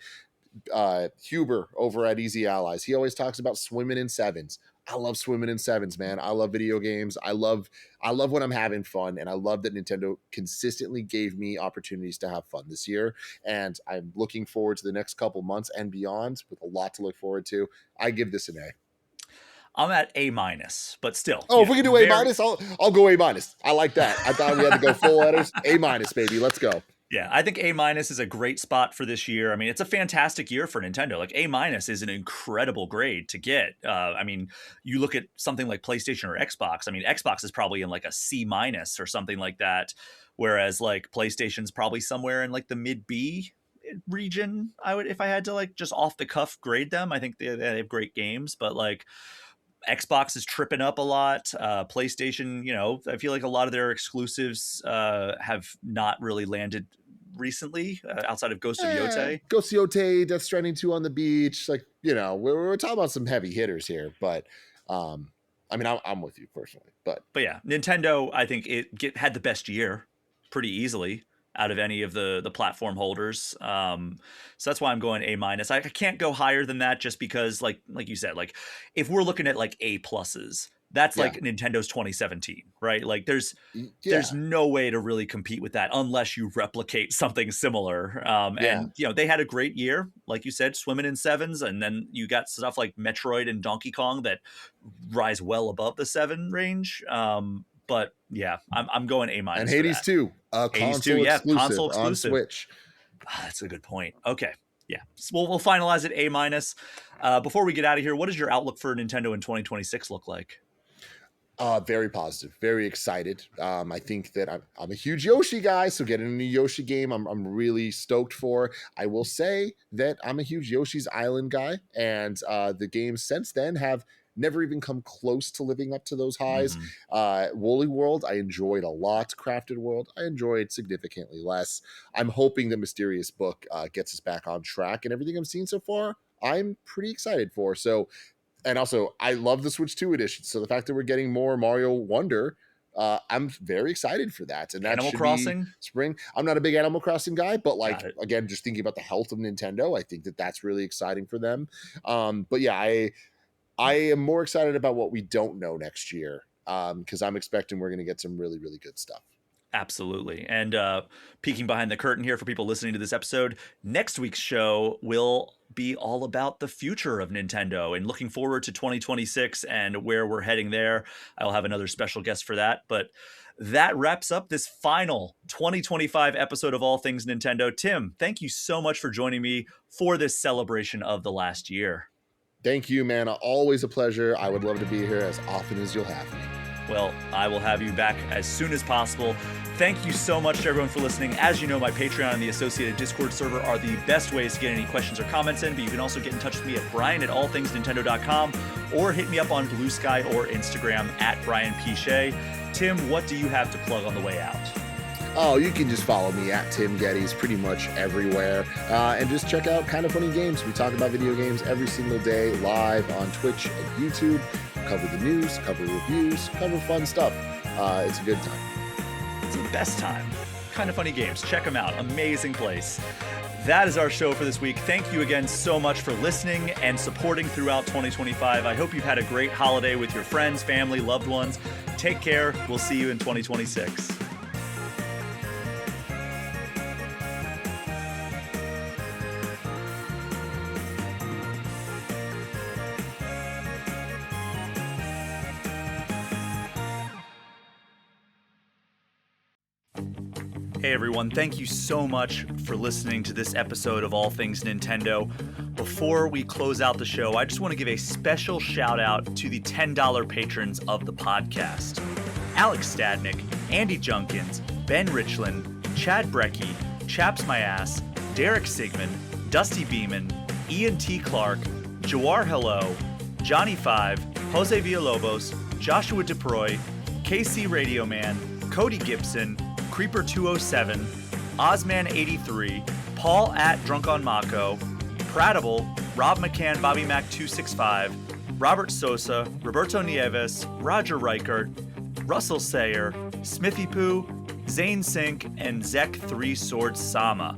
Huber over at Easy Allies, he always talks about swimming in sevens. I love swimming in sevens, man. I love video games. I love when I'm having fun, and I love that Nintendo consistently gave me opportunities to have fun this year, and I'm looking forward to the next couple months and beyond with a lot to look forward to. I give this an A. I'm at A-, but still. Oh, if we can do A-, I'll go A-. I like that. I thought we had to go full letters. A-, baby. Let's go. Yeah, I think A- is a great spot for this year. I mean, it's a fantastic year for Nintendo. Like A- is an incredible grade to get. I mean, you look at something like PlayStation or Xbox. I mean, Xbox is probably in like a C- or something like that, whereas like PlayStation's probably somewhere in like the mid B region. I would, if I had to like just off the cuff grade them. I think they have great games, but like Xbox is tripping up a lot. PlayStation, you know, I feel like a lot of their exclusives have not really landed recently outside of Ghost of Yotei. Ghost of Yotei, Death Stranding 2 on the beach. Like, you know, we're talking about some heavy hitters here, but I mean, I'm with you personally, but yeah, Nintendo, I think had the best year pretty easily out of any of the platform holders. So that's why I'm going A-. I can't go higher than that just because like you said, like if we're looking at like A+, that's like Nintendo's 2017, right? Like there's no way to really compete with that unless you replicate something similar. And you know, they had a great year, like you said, swimming in sevens, and then you got stuff like Metroid and Donkey Kong that rise well above the 7 range. But yeah, I'm going A-. And Hades 2, console exclusive on Switch. That's a good point. Okay, yeah, so we'll finalize it A-. Before we get out of here, what does your outlook for Nintendo in 2026 look like? Very positive, very excited. I think that I'm a huge Yoshi guy, so getting a new Yoshi game, I'm really stoked for. I will say that I'm a huge Yoshi's Island guy, and the games since then have never even come close to living up to those highs. Woolly World, I enjoyed a lot. Crafted World, I enjoyed significantly less. I'm hoping that Mysterious Book gets us back on track, and everything I'm seeing so far, I'm pretty excited for. So, and also, I love the Switch 2 edition. So the fact that we're getting more Mario Wonder, I'm very excited for that. And that Animal Crossing spring. I'm not a big Animal Crossing guy, but like again, just thinking about the health of Nintendo, I think that that's really exciting for them. But yeah, I am more excited about what we don't know next year because I'm expecting we're going to get some really, really good stuff. Absolutely. And peeking behind the curtain here for people listening to this episode, next week's show will be all about the future of Nintendo and looking forward to 2026 and where we're heading there. I'll have another special guest for that. But that wraps up this final 2025 episode of All Things Nintendo. Tim, thank you so much for joining me for this celebration of the last year. Thank you, man. Always a pleasure. I would love to be here as often as you'll have me. Well, I will have you back as soon as possible. Thank you so much to everyone for listening. As you know, my Patreon and the associated Discord server are the best ways to get any questions or comments in, but you can also get in touch with me at brian@allthingsnintendo.com or hit me up on Blue Sky or Instagram at Brian P. Shea. Tim, what do you have to plug on the way out? Oh, you can just follow me at Tim Gettys pretty much everywhere. And just check out Kinda Funny Games. We talk about video games every single day live on Twitch and YouTube. Cover the news, cover reviews, cover fun stuff. It's a good time. It's the best time. Kinda Funny Games. Check them out. Amazing place. That is our show for this week. Thank you again so much for listening and supporting throughout 2025. I hope you've had a great holiday with your friends, family, loved ones. Take care. We'll see you in 2026. Hey everyone, thank you so much for listening to this episode of All Things Nintendo. Before we close out the show, I just want to give a special shout out to the $10 patrons of the podcast. Alex Stadnick, Andy Junkins, Ben Richland, Chad Brecky, Chaps My Ass, Derek Sigmund, Dusty Beeman, Ian T. Clark, Jawar Hello, Johnny Five, Jose Villalobos, Joshua DeProy, KC Radio Man, Cody Gibson, Creeper 207, Ozman 83, Paul at Drunk on Mako, Pratable, Rob McCann, Bobby Mac 265, Robert Sosa, Roberto Nieves, Roger Reichert, Russell Sayer, Smithy Poo, Zane Sink, and Zek 3 Swords Sama.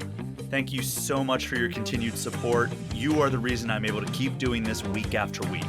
Thank you so much for your continued support. You are the reason I'm able to keep doing this week after week.